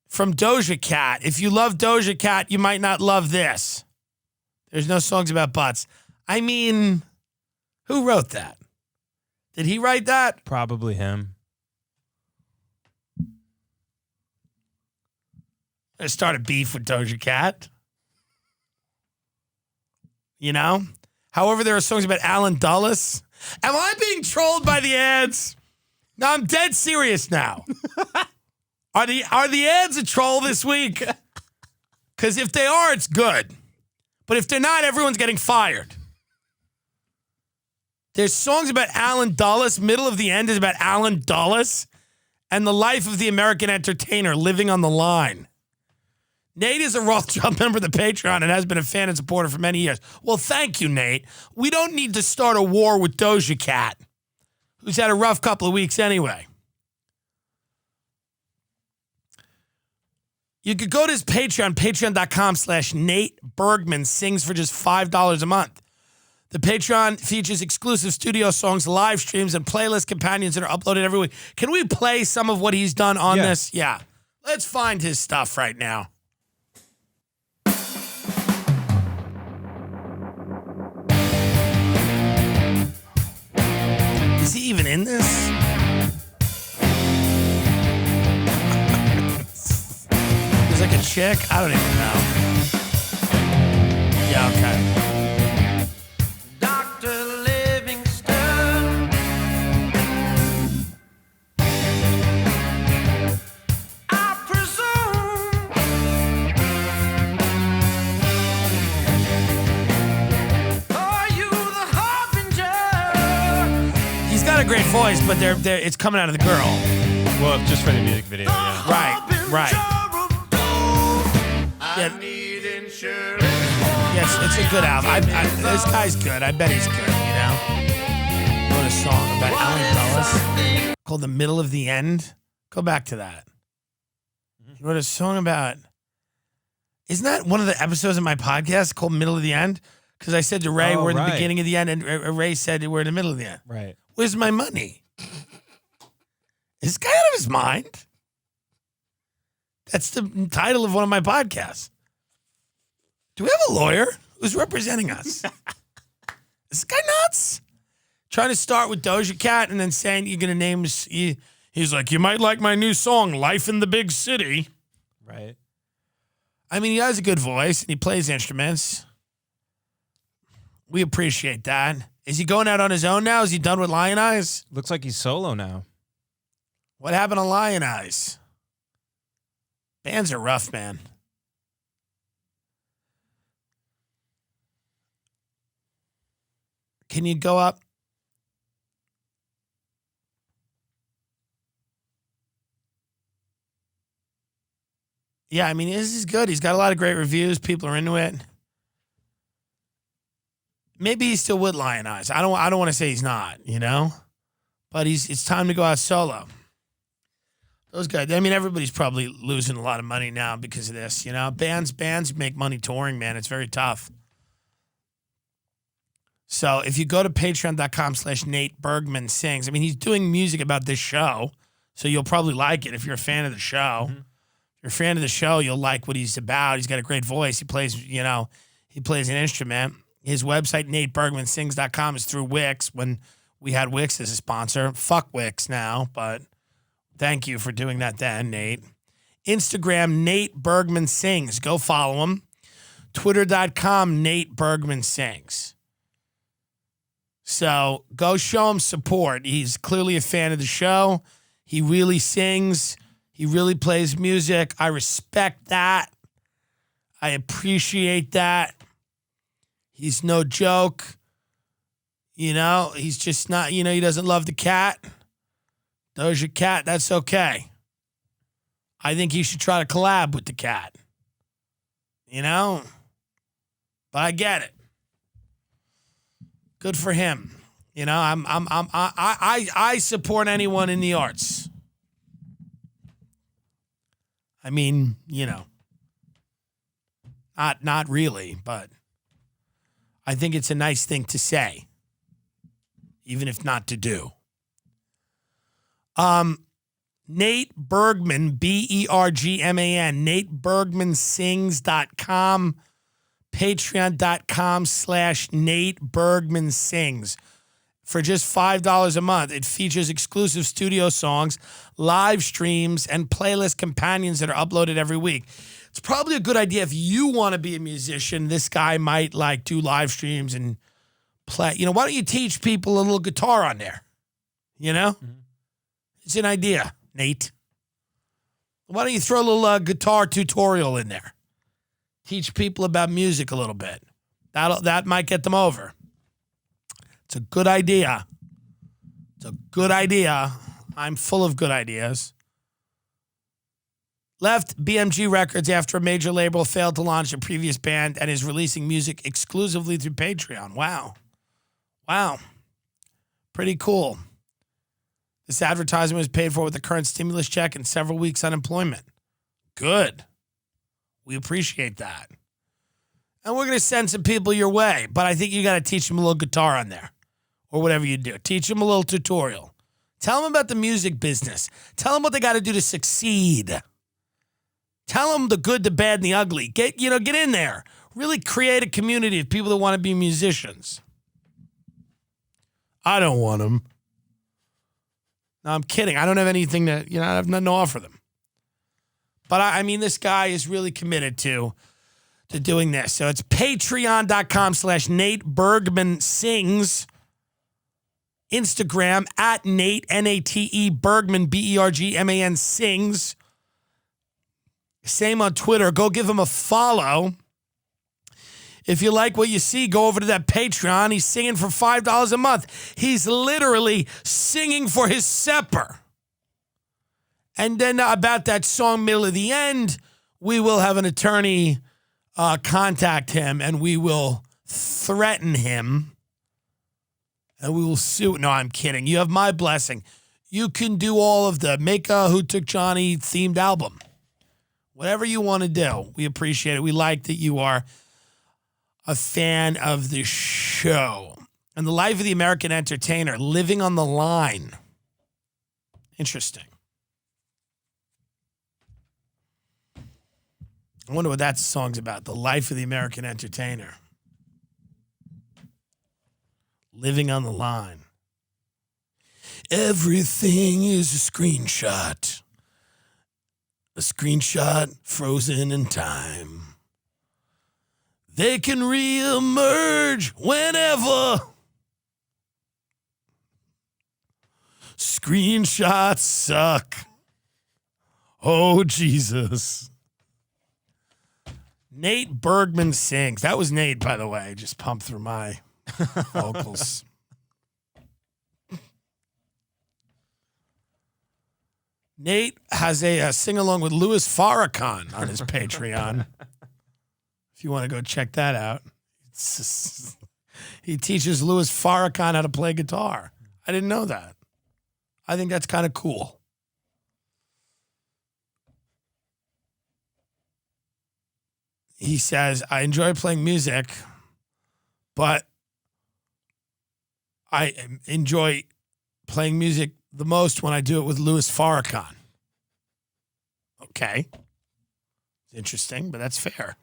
from Doja Cat. If you love Doja Cat, you might not love this. There's no songs about butts. I mean, who wrote that? Did he write that? Probably him. I start a beef with Doja Cat. You know? However, there are songs about Alan Dulles. Am I being trolled by the ads? No, I'm dead serious now. Are the ads a troll this week? Because if they are, it's good. But if they're not, everyone's getting fired. There's songs about Alan Dulles. Middle of the End is about Alan Dulles and the life of the American entertainer living on the line. Nate is a Rothschild member of the Patreon and has been a fan and supporter for many years. Well, thank you, Nate. We don't need to start a war with Doja Cat, who's had a rough couple of weeks anyway. You could go to his Patreon, patreon.com/Nate Bergman sings for just $5 a month. The Patreon features exclusive studio songs, live streams, and playlist companions that are uploaded every week. Can we play some of what he's done on this? Yeah. Let's find his stuff right now. Is he even in this? There's like a chick? I don't even know. Yeah, okay. A great voice, but it's coming out of the girl. Well, just for the music video, yeah. Right. Yeah. Yes, it's a good album. This guy's good. I bet he's good, you know? Wrote a song about Alan Dulles called The Middle of the End. Go back to that. He wrote a song about... Isn't that one of the episodes of my podcast called Middle of the End? Because I said to Ray, we're in the beginning of the end, and Ray said we're in the middle of the end. Right. Where's my money? Is this guy out of his mind? That's the title of one of my podcasts. Do we have a lawyer who's representing us? Is this guy nuts? Trying to start with Doja Cat and then saying you're going to name... He's like, you might like my new song, Life in the Big City. Right. I mean, he has a good voice and he plays instruments. We appreciate that. Is he going out on his own now? Is he done with Lion Eyes? Looks like he's solo now. What happened to Lion Eyes? Bands are rough, man. Can you go up? Yeah, I mean, this is good. He's got a lot of great reviews. People are into it. Maybe he's still with Lion Eyes. I don't want to say he's not, you know? But it's time to go out solo. Those guys, I mean, everybody's probably losing a lot of money now because of this, you know? Bands make money touring, man. It's very tough. So if you go to patreon.com/Nate Bergman sings, I mean, he's doing music about this show, so you'll probably like it if you're a fan of the show. Mm-hmm. If you're a fan of the show, you'll like what he's about. He's got a great voice. He plays, he plays an instrument. His website, NateBergmanSings.com, is through Wix when we had Wix as a sponsor. Fuck Wix now, but thank you for doing that then, Nate. Instagram, Nate Bergman Sings. Go follow him. Twitter.com, Nate Bergman Sings. So go show him support. He's clearly a fan of the show. He really sings. He really plays music. I respect that. I appreciate that. He's no joke. He's just not, he doesn't love the cat. Doja Cat, that's okay. I think he should try to collab with the cat. But I get it. Good for him. I support anyone in the arts. I mean, not really, but I think it's a nice thing to say, even if not to do. Nate Bergman, Bergman, NateBergmanSings.com, Patreon.com/Nate Bergman Sings. For just $5 a month, it features exclusive studio songs, live streams, and playlist companions that are uploaded every week. It's probably a good idea if you want to be a musician. This guy might do live streams and play. Why don't you teach people a little guitar on there? Mm-hmm. It's an idea, Nate. Why don't you throw a little guitar tutorial in there? Teach people about music a little bit. That might get them over. It's a good idea. It's a good idea. I'm full of good ideas. Left BMG Records after a major label failed to launch a previous band and is releasing music exclusively through Patreon. Wow. Pretty cool. This advertisement was paid for with the current stimulus check and several weeks unemployment. Good. We appreciate that. And we're going to send some people your way, but I think you got to teach them a little guitar on there or whatever you do. Teach them a little tutorial. Tell them about the music business. Tell them what they got to do to succeed. Tell them the good, the bad, and the ugly. Get in there. Really create a community of people that want to be musicians. I don't want them. No, I'm kidding. I don't have anything I have nothing to offer them. But I mean, this guy is really committed to doing this. So it's patreon.com/Nate Bergman Sings. Instagram @Nate, Nate Bergman, Bergman Sings. Same on Twitter. Go give him a follow. If you like what you see, go over to that Patreon. He's singing for $5 a month. He's literally singing for his supper. And then about that song, Middle of the End, we will have an attorney contact him, and we will threaten him, and we will sue. No, I'm kidding. You have my blessing. You can do all of the make a Who Took Johnny themed album. Whatever you want to do, we appreciate it. We like that you are a fan of the show. And the life of the American entertainer, living on the line. Interesting. I wonder what that song's about. The life of the American entertainer. Living on the line. Everything is a screenshot. A screenshot frozen in time. They can reemerge whenever. Screenshots suck. Oh, Jesus. Nate Bergman Sings. That was Nate, by the way. Just pumped through my vocals. Nate has a sing-along with Louis Farrakhan on his Patreon. If you want to go check that out. He teaches Louis Farrakhan how to play guitar. I didn't know that. I think that's kind of cool. He says, I enjoy playing music, but I enjoy playing music the most when I do it with Louis Farrakhan. Okay. It's interesting, but that's fair.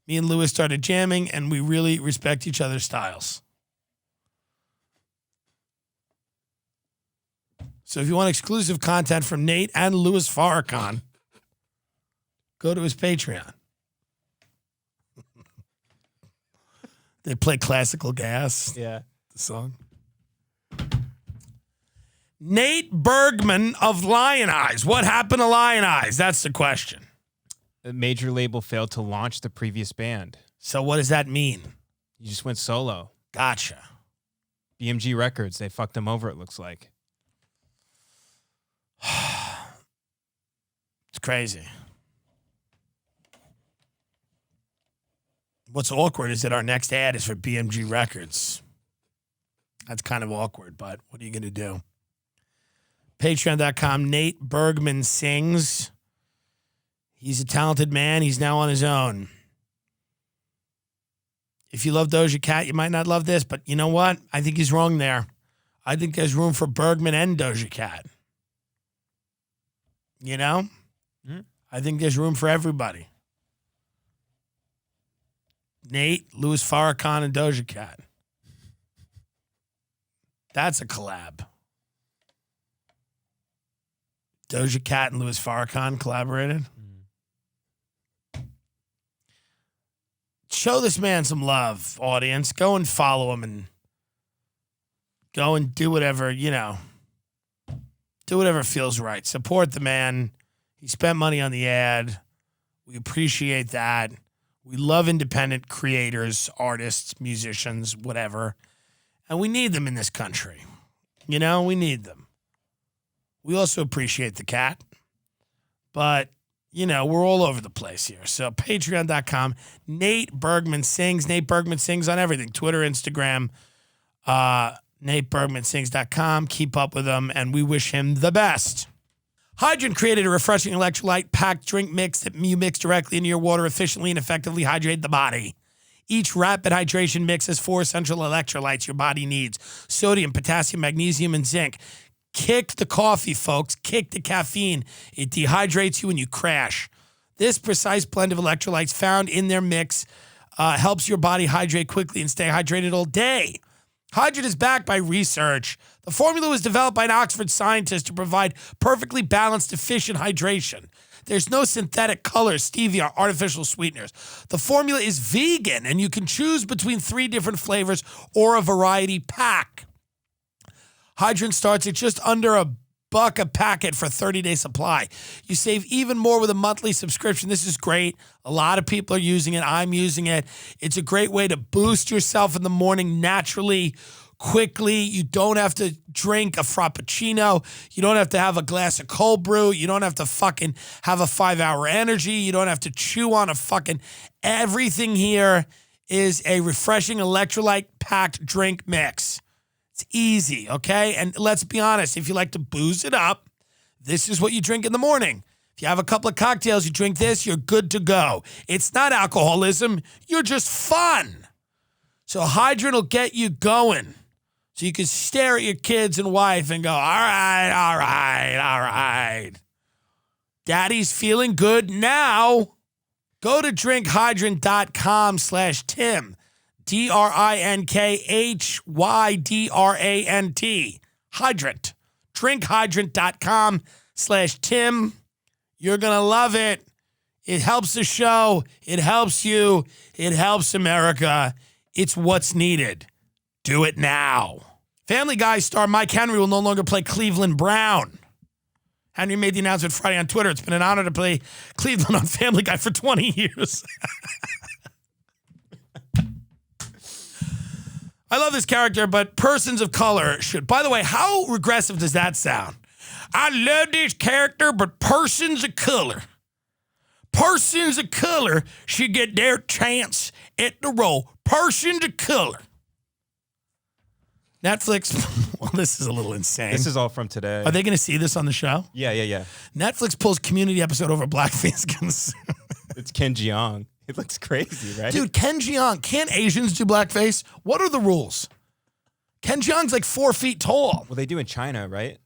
Me and Louis started jamming, and we really respect each other's styles. So if you want exclusive content from Nate and Louis Farrakhan, go to his Patreon. They play Classical Gas. Yeah. The song. Nate Bergman of Lion Eyes. What happened to Lion Eyes? That's the question. A major label failed to launch the previous band. So what does that mean? You just went solo. Gotcha. BMG Records, they fucked them over, it looks like. It's crazy. What's awkward is that our next ad is for BMG Records. That's kind of awkward, but what are you going to do? Patreon.com, Nate Bergman Sings. He's a talented man. He's now on his own. If you love Doja Cat, you might not love this, but you know what? I think he's wrong there. I think there's room for Bergman and Doja Cat. You know? Mm. I think there's room for everybody. Nate, Louis Farrakhan, and Doja Cat. That's a collab. Doja Cat and Louis Farrakhan collaborated. Show this man some love, audience. Go and follow him and go and do whatever, you know. Do whatever feels right. Support the man. He spent money on the ad. We appreciate that. We love independent creators, artists, musicians, whatever. And we need them in this country. You know, we need them. We also appreciate the cat. But, you know, we're all over the place here. So patreon.com. Nate Bergman Sings. Nate Bergman Sings on everything. Twitter, Instagram. NateBergmanSings.com. Keep up with him, and we wish him the best. Hydrant created a refreshing electrolyte-packed drink mix that you mix directly into your water, efficiently and effectively hydrate the body. Each rapid hydration mix has 4 essential electrolytes your body needs: sodium, potassium, magnesium, and zinc. Kick the coffee, folks. Kick the caffeine. It dehydrates you and you crash. This precise blend of electrolytes found in their mix helps your body hydrate quickly and stay hydrated all day. Hydrant is backed by research. The formula was developed by an Oxford scientist to provide perfectly balanced, efficient hydration. There's no synthetic colors, stevia, or artificial sweeteners. The formula is vegan, and you can choose between 3 different flavors or a variety pack. Hydrant starts at just under $1 a packet for a 30-day supply. You save even more with a monthly subscription. This is great. A lot of people are using it. I'm using it. It's a great way to boost yourself in the morning naturally, quickly. You don't have to drink a Frappuccino. You don't have to have a glass of cold brew. You don't have to fucking have a 5-hour energy. You don't have to chew on a fucking... Everything here is a refreshing electrolyte-packed drink mix. It's easy, okay? And let's be honest, if you like to booze it up, this is what you drink in the morning. If you have a couple of cocktails, you drink this, you're good to go. It's not alcoholism. You're just fun. So Hydrant will get you going. So you can stare at your kids and wife and go, all right, all right, all right. Daddy's feeling good now. Go to drinkhydrant.com/Tim. DrinkHydrant. Hydrant. Drinkhydrant.com/Tim. You're going to love it. It helps the show. It helps you. It helps America. It's what's needed. Do it now. Family Guy star Mike Henry will no longer play Cleveland Brown. Henry made the announcement Friday on Twitter. It's been an honor to play Cleveland on Family Guy for 20 years. I love this character, but persons of color should. By the way, how regressive does that sound? I love this character, but persons of color should get their chance at the role. Persons of color. Netflix, well, this is a little insane. This is all from today. Are they going to see this on the show? Yeah. Netflix pulls Community episode over blackface. It's Ken Jeong. It looks crazy, right? Dude, Ken Jeong, can't Asians do blackface? What are the rules? Ken Jeong's like 4 feet tall. Well, they do in China, right?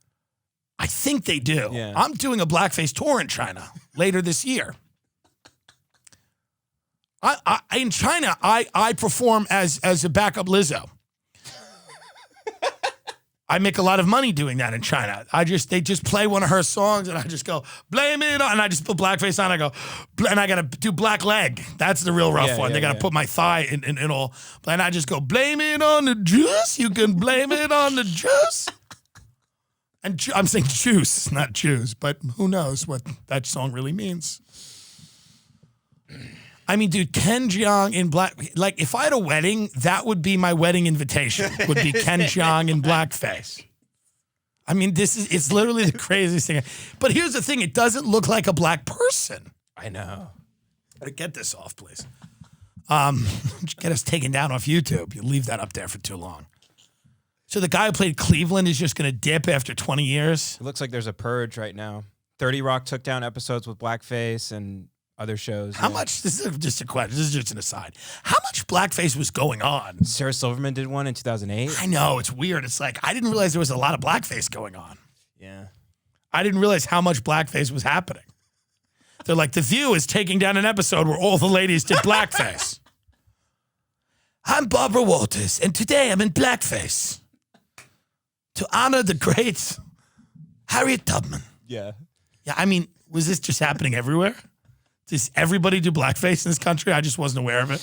I think they do. Yeah. I'm doing a blackface tour in China later this year. In China, I perform as a backup Lizzo. I make a lot of money doing that in China. They just play one of her songs and I just go, blame it on, and I just put blackface on. I go, and I got to do black leg. That's the real rough one. They got to put my thigh in all. And I just go, blame it on the juice. You can blame it on the juice. And I'm saying juice, not Jews, but who knows what that song really means. I mean, dude, Ken Jeong in black, like if I had a wedding, that would be my wedding invitation, would be Ken Jeong in blackface. I mean, it's literally the craziest thing. But here's the thing, it doesn't look like a black person. I know. Gotta get this off, please. Get us taken down off YouTube. You leave that up there for too long. So the guy who played Cleveland is just gonna dip after 20 years? It looks like there's a purge right now. 30 Rock took down episodes with blackface and other shows. How much, this is just a question, this is just an aside. How much blackface was going on? Sarah Silverman did one in 2008. I know, it's weird. It's like, I didn't realize there was a lot of blackface going on. Yeah. I didn't realize how much blackface was happening. They're like, The View is taking down an episode where all the ladies did blackface. I'm Barbara Walters, and today I'm in blackface to honor the great Harriet Tubman. Yeah. Yeah, I mean, was this just happening everywhere? Does everybody do blackface in this country? I just wasn't aware of it.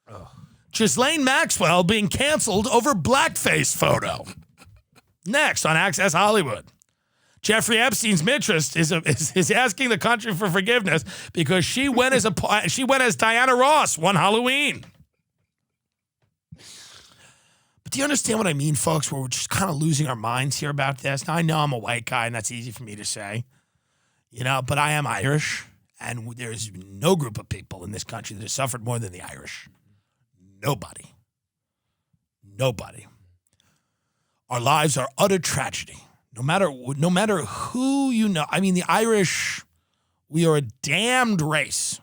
Oh. Ghislaine Maxwell being canceled over blackface photo. Next on Access Hollywood, Jeffrey Epstein's mistress is asking the country for forgiveness because she went as Diana Ross one Halloween. But do you understand what I mean, folks? Where we're just kind of losing our minds here about this. Now I know I'm a white guy, and that's easy for me to say, but I am Irish, and there's no group of people in this country that has suffered more than the Irish. Nobody. Our lives are utter tragedy. No matter who you know. I mean, the Irish, we are a damned race.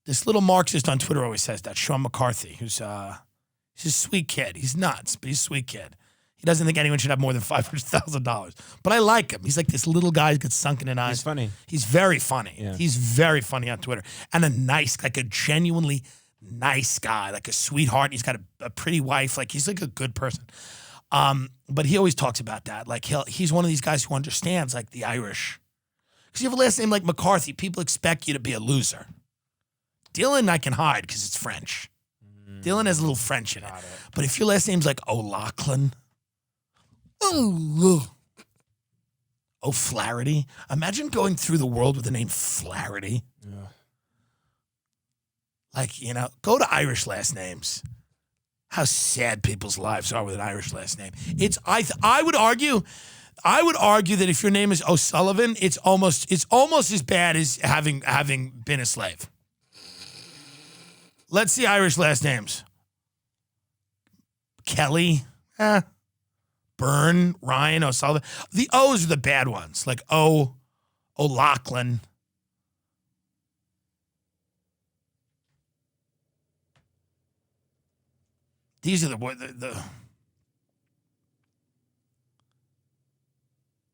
This little Marxist on Twitter always says that, Sean McCarthy, he's a sweet kid. He's nuts, but he's a sweet kid. He doesn't think anyone should have more than $500,000. But I like him. He's like this little guy who gets sunken in eyes. He's funny. He's very funny. Yeah. He's very funny on Twitter. And a genuinely nice guy, like a sweetheart. He's got a pretty wife. Like, he's like a good person. But he always talks about that. Like, he's one of these guys who understands, like, the Irish. Because you have a last name like McCarthy, people expect you to be a loser. Dillon, I can hide because it's French. Dillon has a little French in it. But if your last name's like O'Loughlin, O'Flaherty. Imagine going through the world with the name Flaherty. Yeah. Like, go to Irish last names. How sad people's lives are with an Irish last name. I would argue that if your name is O'Sullivan, it's almost as bad as having been a slave. Let's see Irish last names. Kelly, Byrne, Ryan, O'Sullivan. The O's are the bad ones, like O'Loughlin. These are the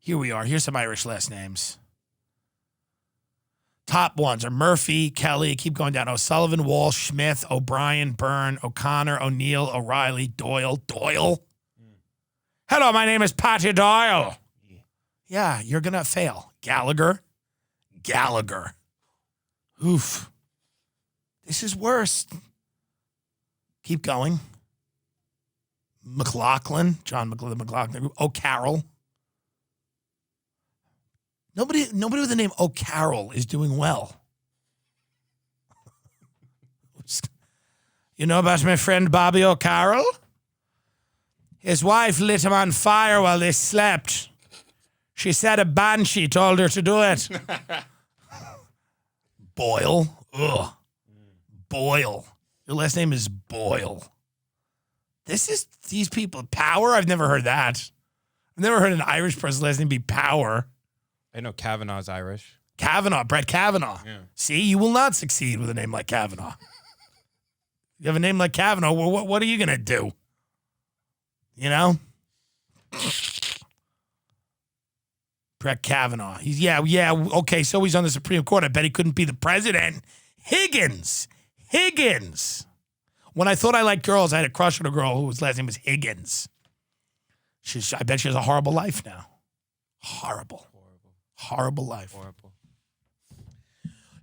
Here we are. Here's some Irish last names. Top ones are Murphy, Kelly, keep going down. O'Sullivan, Walsh, Smith, O'Brien, Byrne, O'Connor, O'Neill, O'Reilly, Doyle. Hello, my name is Patty Doyle. Yeah, you're going to fail. Gallagher. Oof. This is worse. Keep going. McLaughlin, John McLaughlin. O'Carroll. Nobody with the name O'Carroll is doing well. You know about my friend Bobby O'Carroll? His wife lit him on fire while they slept. She said a banshee told her to do it. Boyle. Ugh. Boyle. Your last name is Boyle. These people. Power? I've never heard that. I've never heard an Irish person's last name be Power. I know Kavanaugh's Irish. Brett Kavanaugh. Yeah. See, you will not succeed with a name like Kavanaugh. You have a name like Kavanaugh, well, what are you going to do? Brett Kavanaugh. Okay, so he's on the Supreme Court. I bet he couldn't be the president. Higgins. When I thought I liked girls, I had a crush on a girl whose last name was Higgins. I bet she has a horrible life now. Horrible life. Horrible.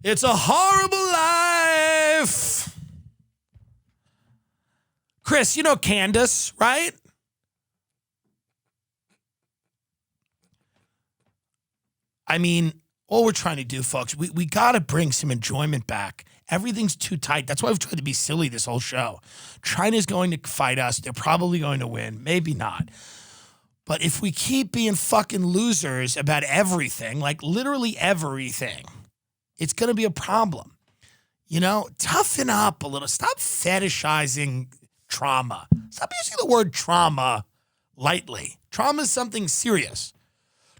It's a horrible life. Chris, you know Candace, right? I mean, all we're trying to do, folks, we got to bring some enjoyment back. Everything's too tight. That's why we've tried to be silly this whole show. China's going to fight us. They're probably going to win. Maybe not. But if we keep being fucking losers about everything, like literally everything, it's going to be a problem. Toughen up a little. Stop fetishizing trauma. Stop using the word trauma lightly. Trauma is something serious.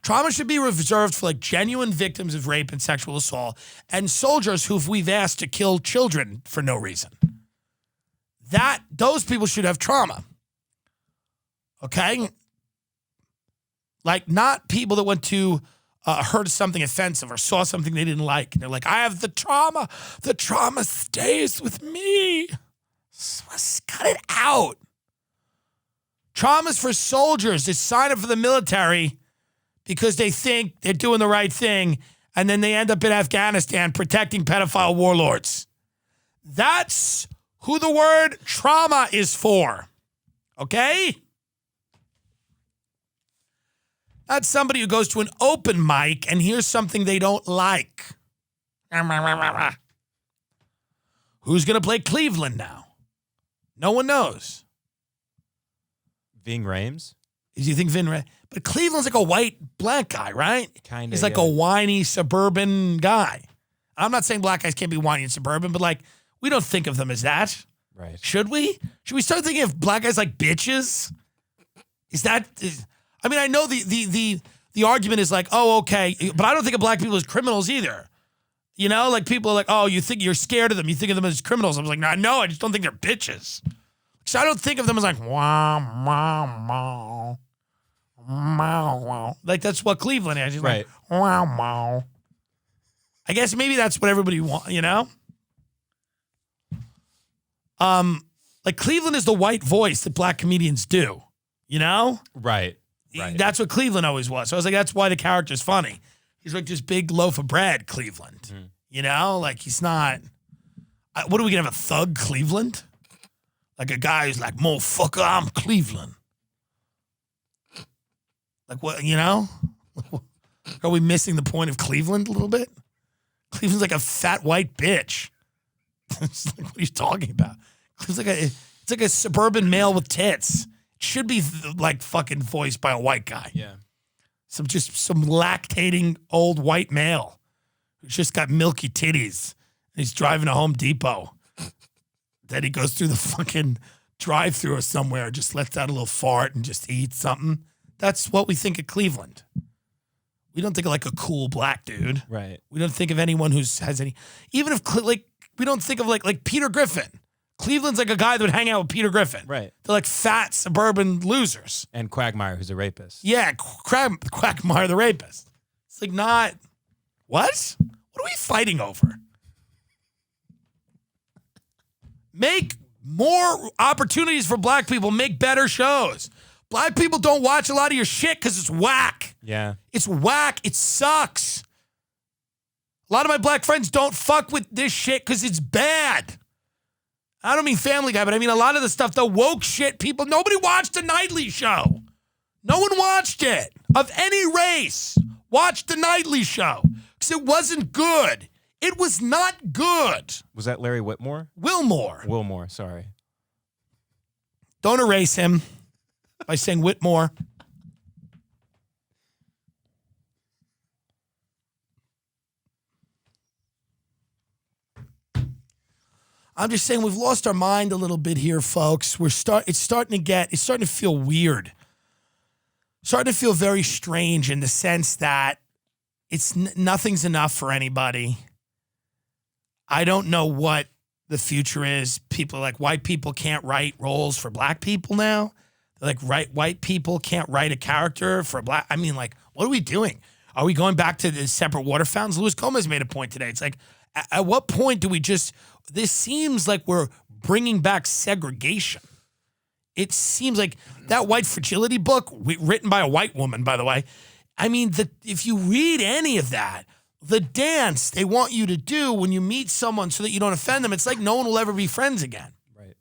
Trauma should be reserved for like genuine victims of rape and sexual assault and soldiers who we've asked to kill children for no reason. Those people should have trauma. Okay? Like, not people that went to heard something offensive or saw something they didn't like. And they're like, I have the trauma. The trauma stays with me. Cut it out. Trauma's for soldiers that sign up for the military because they think they're doing the right thing, and then they end up in Afghanistan protecting pedophile warlords. That's who the word trauma is for. Okay? Not somebody who goes to an open mic and hears something they don't like. Who's going to play Cleveland now? No one knows. Ving Rhames? Do you think Vin? But Cleveland's like a white black guy, right? Kind of. He's like a whiny suburban guy. I'm not saying black guys can't be whiny and suburban, but like we don't think of them as that. Right. Should we? Should we start thinking of black guys like bitches? I mean, I know the argument is like, oh, okay, but I don't think of black people as criminals either. You know, like people are like, oh, you think you're scared of them. You think of them as criminals. I was like, no, I just don't think they're bitches. So I don't think of them as like, wow, wow, wow. Wow, wow. Like that's what Cleveland is. He's right. Like, wow, wow. I guess maybe that's what everybody wants, you know? Like Cleveland is the white voice that black comedians do, you know? Right. That's what Cleveland always was. So I was like, that's why the character's funny. He's like this big loaf of bread, Cleveland. You know? Like he's not, what are we going to have, a thug Cleveland? Like a guy who's like, motherfucker, I'm Cleveland. Like what, you know? Are we missing the point of Cleveland a little bit? Cleveland's like a fat white bitch. It's like, what are you talking about? It's like a suburban male with tits. It should be like fucking voiced by a white guy. Yeah. Some lactating old white male who's just got milky titties and he's driving to Home Depot. Then he goes through the fucking drive-thru or somewhere, just lets out a little fart and just eats something. That's what we think of Cleveland. We don't think of like a cool black dude. Right. We don't think of anyone has any, even if like, we don't think of like Peter Griffin. Cleveland's like a guy that would hang out with Peter Griffin. Right. They're like fat suburban losers. And Quagmire, who's a rapist. Yeah, Quagmire the rapist. It's like not, what? What are we fighting over? Make more opportunities for black people. Make better shows. Black people don't watch a lot of your shit because it's whack. Yeah. It's whack. It sucks. A lot of my black friends don't fuck with this shit because it's bad. I don't mean Family Guy, but I mean a lot of the stuff, the woke shit, people, nobody watched the Nightly Show. No one watched it. Of any race, watched the Nightly Show because it wasn't good. It was not good. Was that Larry Whitmore? Wilmore, sorry. Don't erase him by saying Whitmore. I'm just saying we've lost our mind a little bit here, folks. It's starting to feel weird. Starting to feel very strange in the sense that nothing's enough for anybody. I don't know what the future is. People like white people can't write roles for black people now. Like white people can't write a character for black. I mean, like, what are we doing? Are we going back to the separate water fountains? Luis Gomez made a point today. It's like, at what point do we this seems like we're bringing back segregation. It seems like that White Fragility book, written by a white woman, by the way. I mean, if you read any of that, the dance they want you to do when you meet someone so that you don't offend them, it's like no one will ever be friends again. Right.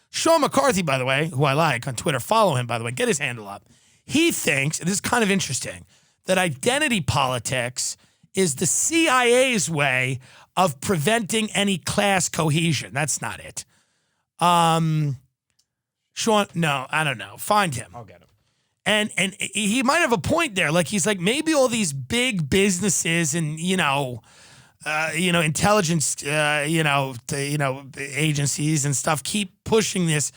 Sean McCarthy, by the way, who I like on Twitter, follow him, by the way, get his handle up. He thinks, and this is kind of interesting, that identity politics is the CIA's way of preventing any class cohesion. That's not it. Sean, no, I don't know. Find him. I'll get him. And he might have a point there. Like he's like, maybe all these big businesses and intelligence agencies and stuff keep pushing this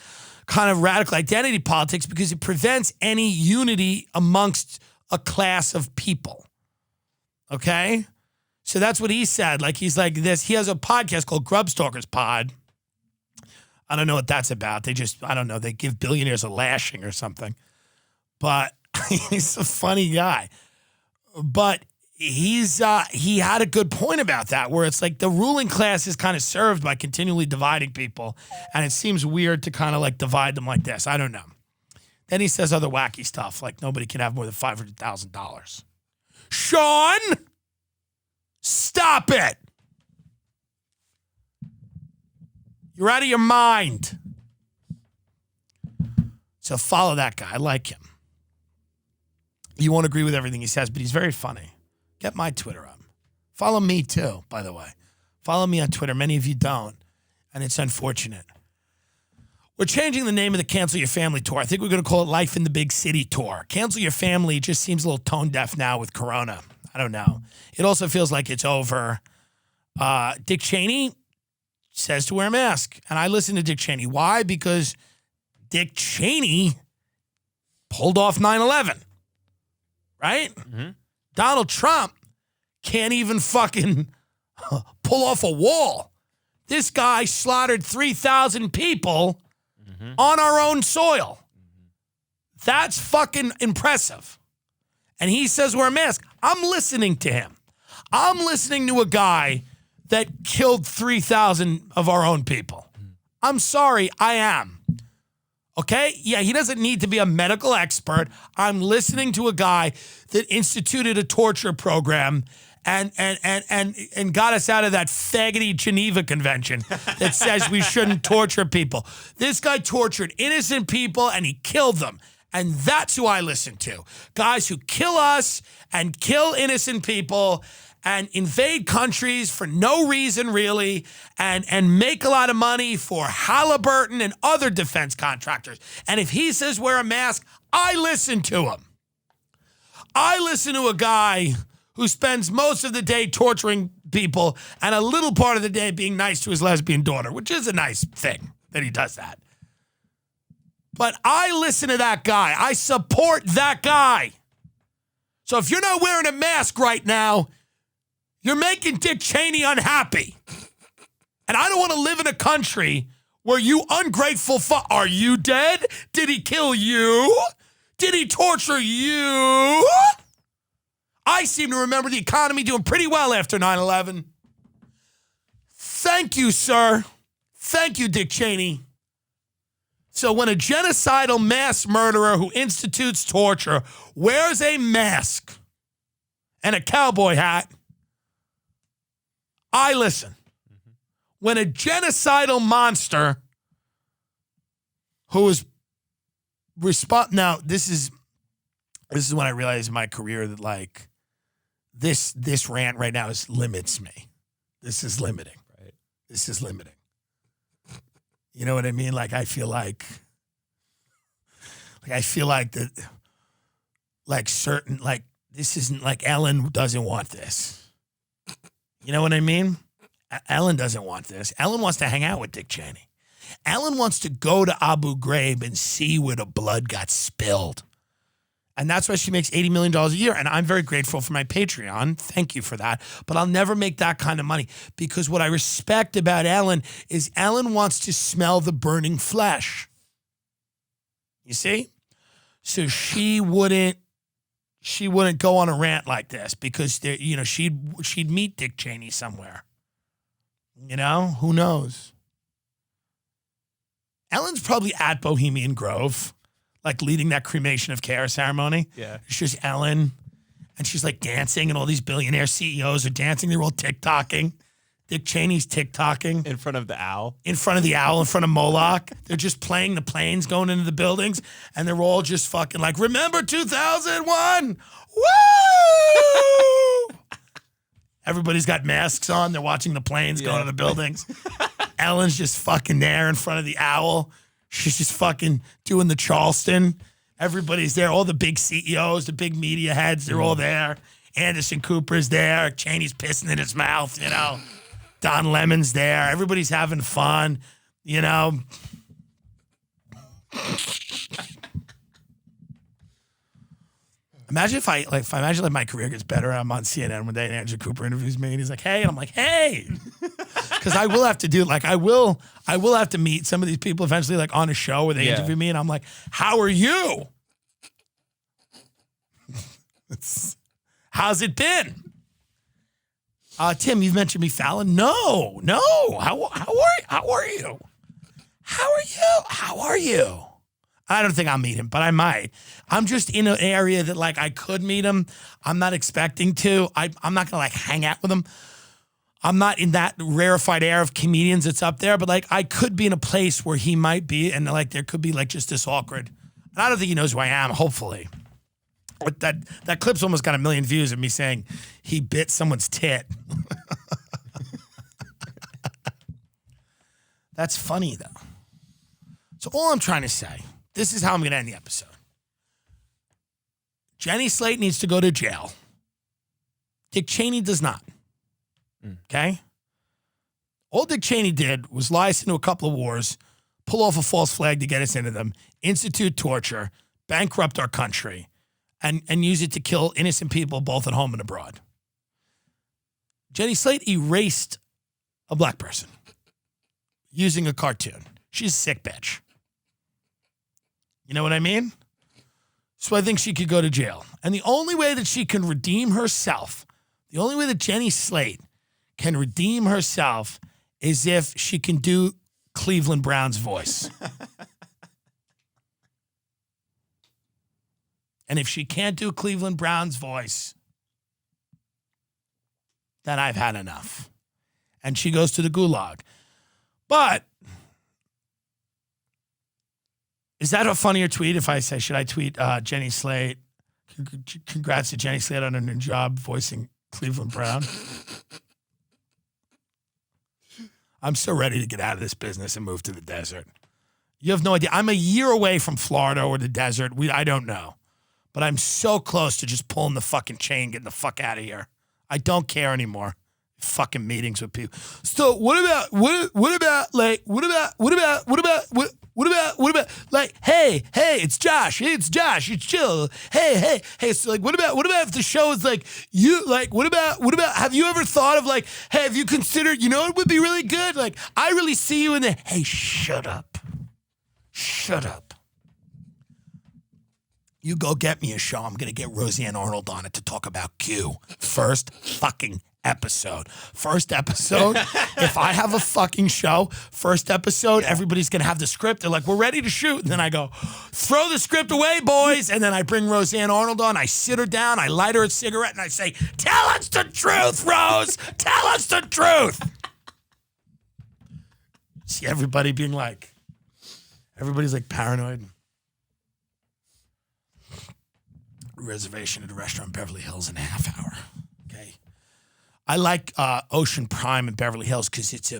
kind of radical identity politics because it prevents any unity amongst a class of people. Okay? So that's what he said. Like he's like this. He has a podcast called Grubstalkers Pod. I don't know what that's about. I don't know. They give billionaires a lashing or something. But he's a funny guy. But he had a good point about that, where it's like the ruling class is kind of served by continually dividing people. And it seems weird to kind of like divide them like this. I don't know. Then he says other wacky stuff, like nobody can have more than $500,000. Sean, stop it. You're out of your mind. So follow that guy. I like him. You won't agree with everything he says, but he's very funny. Get my Twitter up. Follow me too, by the way. Follow me on Twitter. Many of you don't, and it's unfortunate. We're changing the name of the Cancel Your Family Tour. I think we're going to call it Life in the Big City Tour. Cancel Your Family just seems a little tone deaf now with Corona. I don't know. It also feels like it's over. Dick Cheney says to wear a mask, and I listen to Dick Cheney. Why? Because Dick Cheney pulled off 9/11, right? Mm-hmm. Donald Trump can't even fucking pull off a wall. This guy slaughtered 3,000 people on our own soil. That's fucking impressive. And he says wear a mask. I'm listening to him. I'm listening to a guy that killed 3,000 of our own people. I'm sorry, I am. Okay? Yeah, he doesn't need to be a medical expert. I'm listening to a guy that instituted a torture program and got us out of that faggoty Geneva Convention that says we shouldn't torture people. This guy tortured innocent people and he killed them. And that's who I listen to. Guys who kill us and kill innocent people and invade countries for no reason, really, and make a lot of money for Halliburton and other defense contractors. And if he says wear a mask, I listen to him. I listen to a guy who spends most of the day torturing people and a little part of the day being nice to his lesbian daughter, which is a nice thing that he does that. But I listen to that guy. I support that guy. So if you're not wearing a mask right now, you're making Dick Cheney unhappy. And I don't want to live in a country where you ungrateful Are you dead? Did he kill you? Did he torture you? I seem to remember the economy doing pretty well after 9/11. Thank you, sir. Thank you, Dick Cheney. So when a genocidal mass murderer who institutes torture wears a mask and a cowboy hat, I listen. Mm-hmm. When a genocidal monster who is now this is when I realized in my career that like this rant right now limits me. This is limiting. Right. This is limiting. You know what I mean? Like I feel like that like certain like this isn't like Ellen doesn't want this. You know what I mean? Ellen doesn't want this. Ellen wants to hang out with Dick Cheney. Ellen wants to go to Abu Ghraib and see where the blood got spilled. And that's why she makes $80 million a year. And I'm very grateful for my Patreon. Thank you for that. But I'll never make that kind of money because what I respect about Ellen is Ellen wants to smell the burning flesh. You see? So she wouldn't go on a rant like this because she'd meet Dick Cheney somewhere. You know, who knows? Ellen's probably at Bohemian Grove, like leading that cremation of care ceremony. Yeah. It's just Ellen, and she's like dancing, and all these billionaire CEOs are dancing. They're all TikToking. Dick Cheney's TikToking. In front of the owl. In front of the owl, in front of Moloch. They're just playing the planes going into the buildings, and they're all just fucking like, remember 2001? Woo! Everybody's got masks on. They're watching the planes going to the buildings. Ellen's just fucking there in front of the owl. She's just fucking doing the Charleston. Everybody's there. All the big CEOs, the big media heads, they're all there. Anderson Cooper's there. Cheney's pissing in his mouth, you know. Don Lemon's there. Everybody's having fun, you know. Imagine if my career gets better. I'm on CNN one day and Andrew Cooper interviews me and he's like, "Hey," and I'm like, "Hey," because I will have to do I will have to meet some of these people eventually, like on a show where they interview me, and I'm like, "How are you? How's it been?" Tim, you've mentioned me, Fallon. No. How are you? I don't think I'll meet him, but I might. I'm just in an area that I could meet him. I'm not expecting to. I'm not gonna hang out with him. I'm not in that rarefied air of comedians that's up there, but I could be in a place where he might be, and there could be just this awkward. And I don't think he knows who I am. Hopefully, That clip's almost got 1 million views of me saying he bit someone's tit. That's funny, though. So all I'm trying to say, this is how I'm going to end the episode. Jenny Slate needs to go to jail. Dick Cheney does not. Okay? All Dick Cheney did was lie us into a couple of wars, pull off a false flag to get us into them, institute torture, bankrupt our country, and use it to kill innocent people both at home and abroad. Jenny Slate erased a black person using a cartoon. She's a sick bitch. You know what I mean? So I think she could go to jail. And the only way that she can redeem herself, the only way that Jenny Slate can redeem herself is if she can do Cleveland Brown's voice. And if she can't do Cleveland Brown's voice, then I've had enough. And she goes to the gulag. But is that a funnier tweet if I say, should I tweet Jenny Slate? Congrats to Jenny Slate on her new job voicing Cleveland Brown. I'm so ready to get out of this business and move to the desert. You have no idea. I'm a year away from Florida or the desert. I don't know. But I'm so close to just pulling the fucking chain, getting the fuck out of here. I don't care anymore. Fucking meetings with people. So what about like, hey, it's Josh, it's chill. Hey, so like, what about if the show is like, you, like, what about, have you ever thought of like, hey, have you considered, you know, it would be really good? Like, I really see you in the, hey, shut up. You go get me a show. I'm going to get Roseanne Arnold on it to talk about Q. First fucking episode. If I have a fucking show, first episode, everybody's going to have the script. They're like, we're ready to shoot. And then I go, throw the script away, boys. And then I bring Roseanne Arnold on. I sit her down. I light her a cigarette and I say, tell us the truth, Rose. Tell us the truth. See everybody being like, everybody's like paranoid. Reservation at a restaurant in Beverly Hills in a half hour. Okay. I like Ocean Prime in Beverly Hills because it's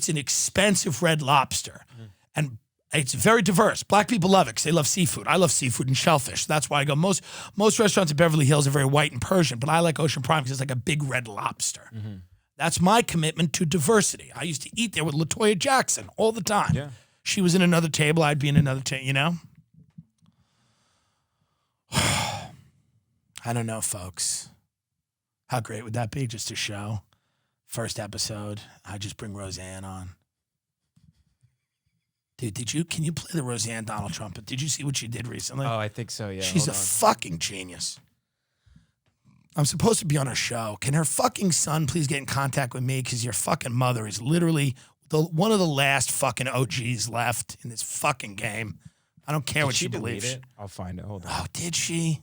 an expensive red lobster, and it's very diverse. Black people love it because they love seafood. I love seafood and shellfish. That's why I go. Most restaurants in Beverly Hills are very white and Persian, but I like Ocean Prime because it's like a big red lobster. Mm-hmm. That's my commitment to diversity. I used to eat there with LaToya Jackson all the time. Yeah. She was in another table. I'd be in another table. You know. I don't know, folks. How great would that be just to show? First episode, I just bring Roseanne on. Dude, can you play the Roseanne Donald Trump? Did you see what she did recently? Oh, I think so, yeah. She's a fucking genius. I'm supposed to be on her show. Can her fucking son please get in contact with me? Because your fucking mother is literally one of the last fucking OGs left in this fucking game. I don't care what she believes. I'll find it. Hold on. Oh, did she?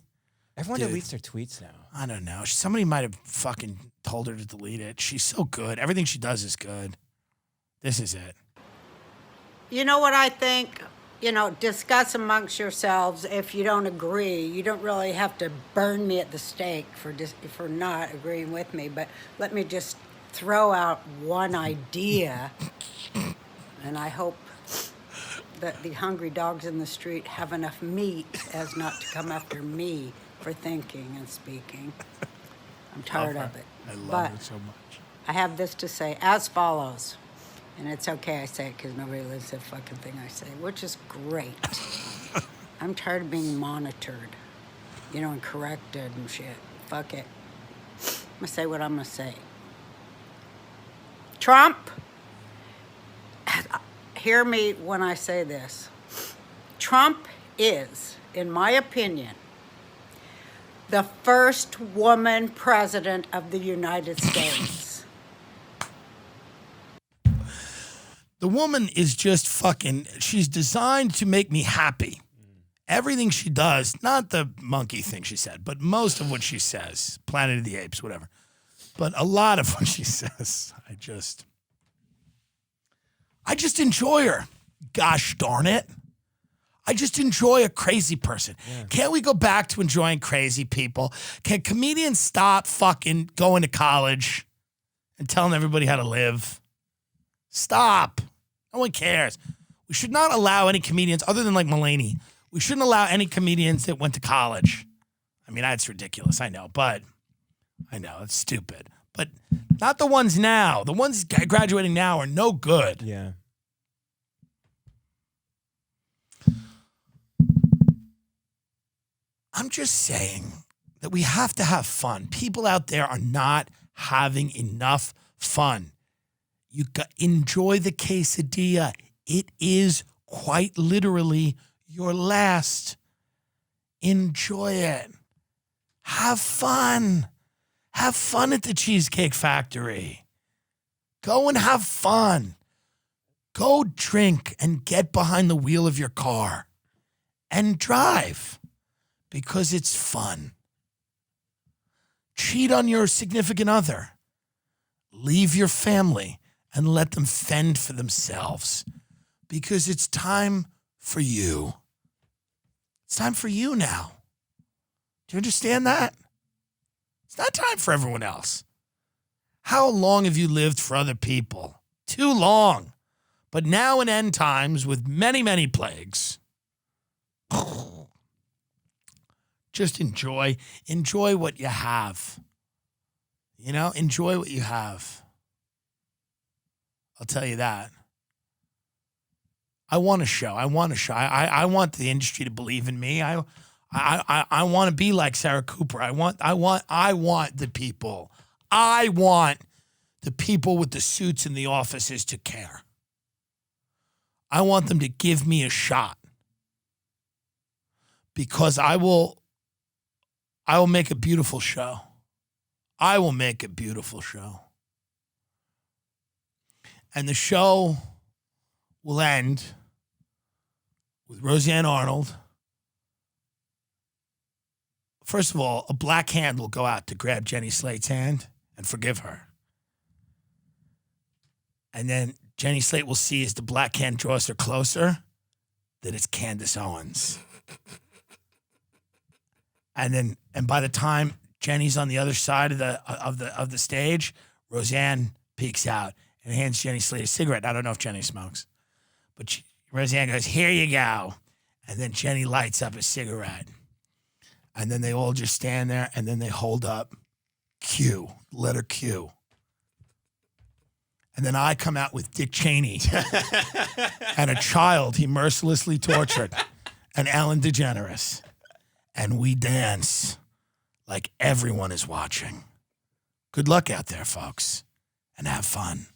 Everyone deletes their tweets now. I don't know. Somebody might have fucking told her to delete it. She's so good. Everything she does is good. This is it. You know what I think? You know, discuss amongst yourselves. If you don't agree, you don't really have to burn me at the stake for not agreeing with me. But let me just throw out one idea, and I hope that the hungry dogs in the street have enough meat as not to come after me for thinking and speaking. I'm tired of it. I love it so much. I have this to say as follows, and it's okay I say it because nobody lives that fucking thing I say, which is great. I'm tired of being monitored, you know, and corrected and shit. Fuck it. I'm gonna say what I'm gonna say. Trump, hear me when I say this. Trump is, in my opinion, the first woman president of the United States. The woman is just fucking, she's designed to make me happy. Everything she does, not the monkey thing she said, but most of what she says, Planet of the Apes, whatever. But a lot of what she says, I just enjoy her. Gosh darn it. I just enjoy a crazy person. Yeah. Can't we go back to enjoying crazy people? Can comedians stop fucking going to college and telling everybody how to live? Stop. No one cares. We should not allow any comedians, other than like Mulaney, we shouldn't allow any comedians that went to college. I mean, that's ridiculous, I know, but I know, it's stupid. But not the ones now. The ones graduating now are no good. Yeah. I'm just saying that we have to have fun. People out there are not having enough fun. You enjoy the quesadilla. It is quite literally your last. Enjoy it. Have fun. Have fun at the Cheesecake Factory. Go and have fun. Go drink and get behind the wheel of your car and drive. Because it's fun. Cheat on your significant other. Leave your family and let them fend for themselves. Because it's time for you. It's time for you now. Do you understand that? It's not time for everyone else. How long have you lived for other people? Too long. But now in end times, with many, many plagues, just enjoy what you have. You know, enjoy what you have. I'll tell you that. I want a show. I want the industry to believe in me. I want to be like Sarah Cooper. I want the people. I want the people with the suits in the offices to care. I want them to give me a shot. Because I will make a beautiful show. I will make a beautiful show. And the show will end with Roseanne Arnold. First of all, a black hand will go out to grab Jenny Slate's hand and forgive her. And then Jenny Slate will see as the black hand draws her closer that it's Candace Owens. And by the time Jenny's on the other side of the stage, Roseanne peeks out and hands Jenny Slate a cigarette. I don't know if Jenny smokes, but Roseanne goes, "Here you go," and then Jenny lights up a cigarette, and then they all just stand there, and then they hold up Q, letter Q, and then I come out with Dick Cheney and a child he mercilessly tortured, and Ellen DeGeneres. And we dance like everyone is watching. Good luck out there, folks, and have fun.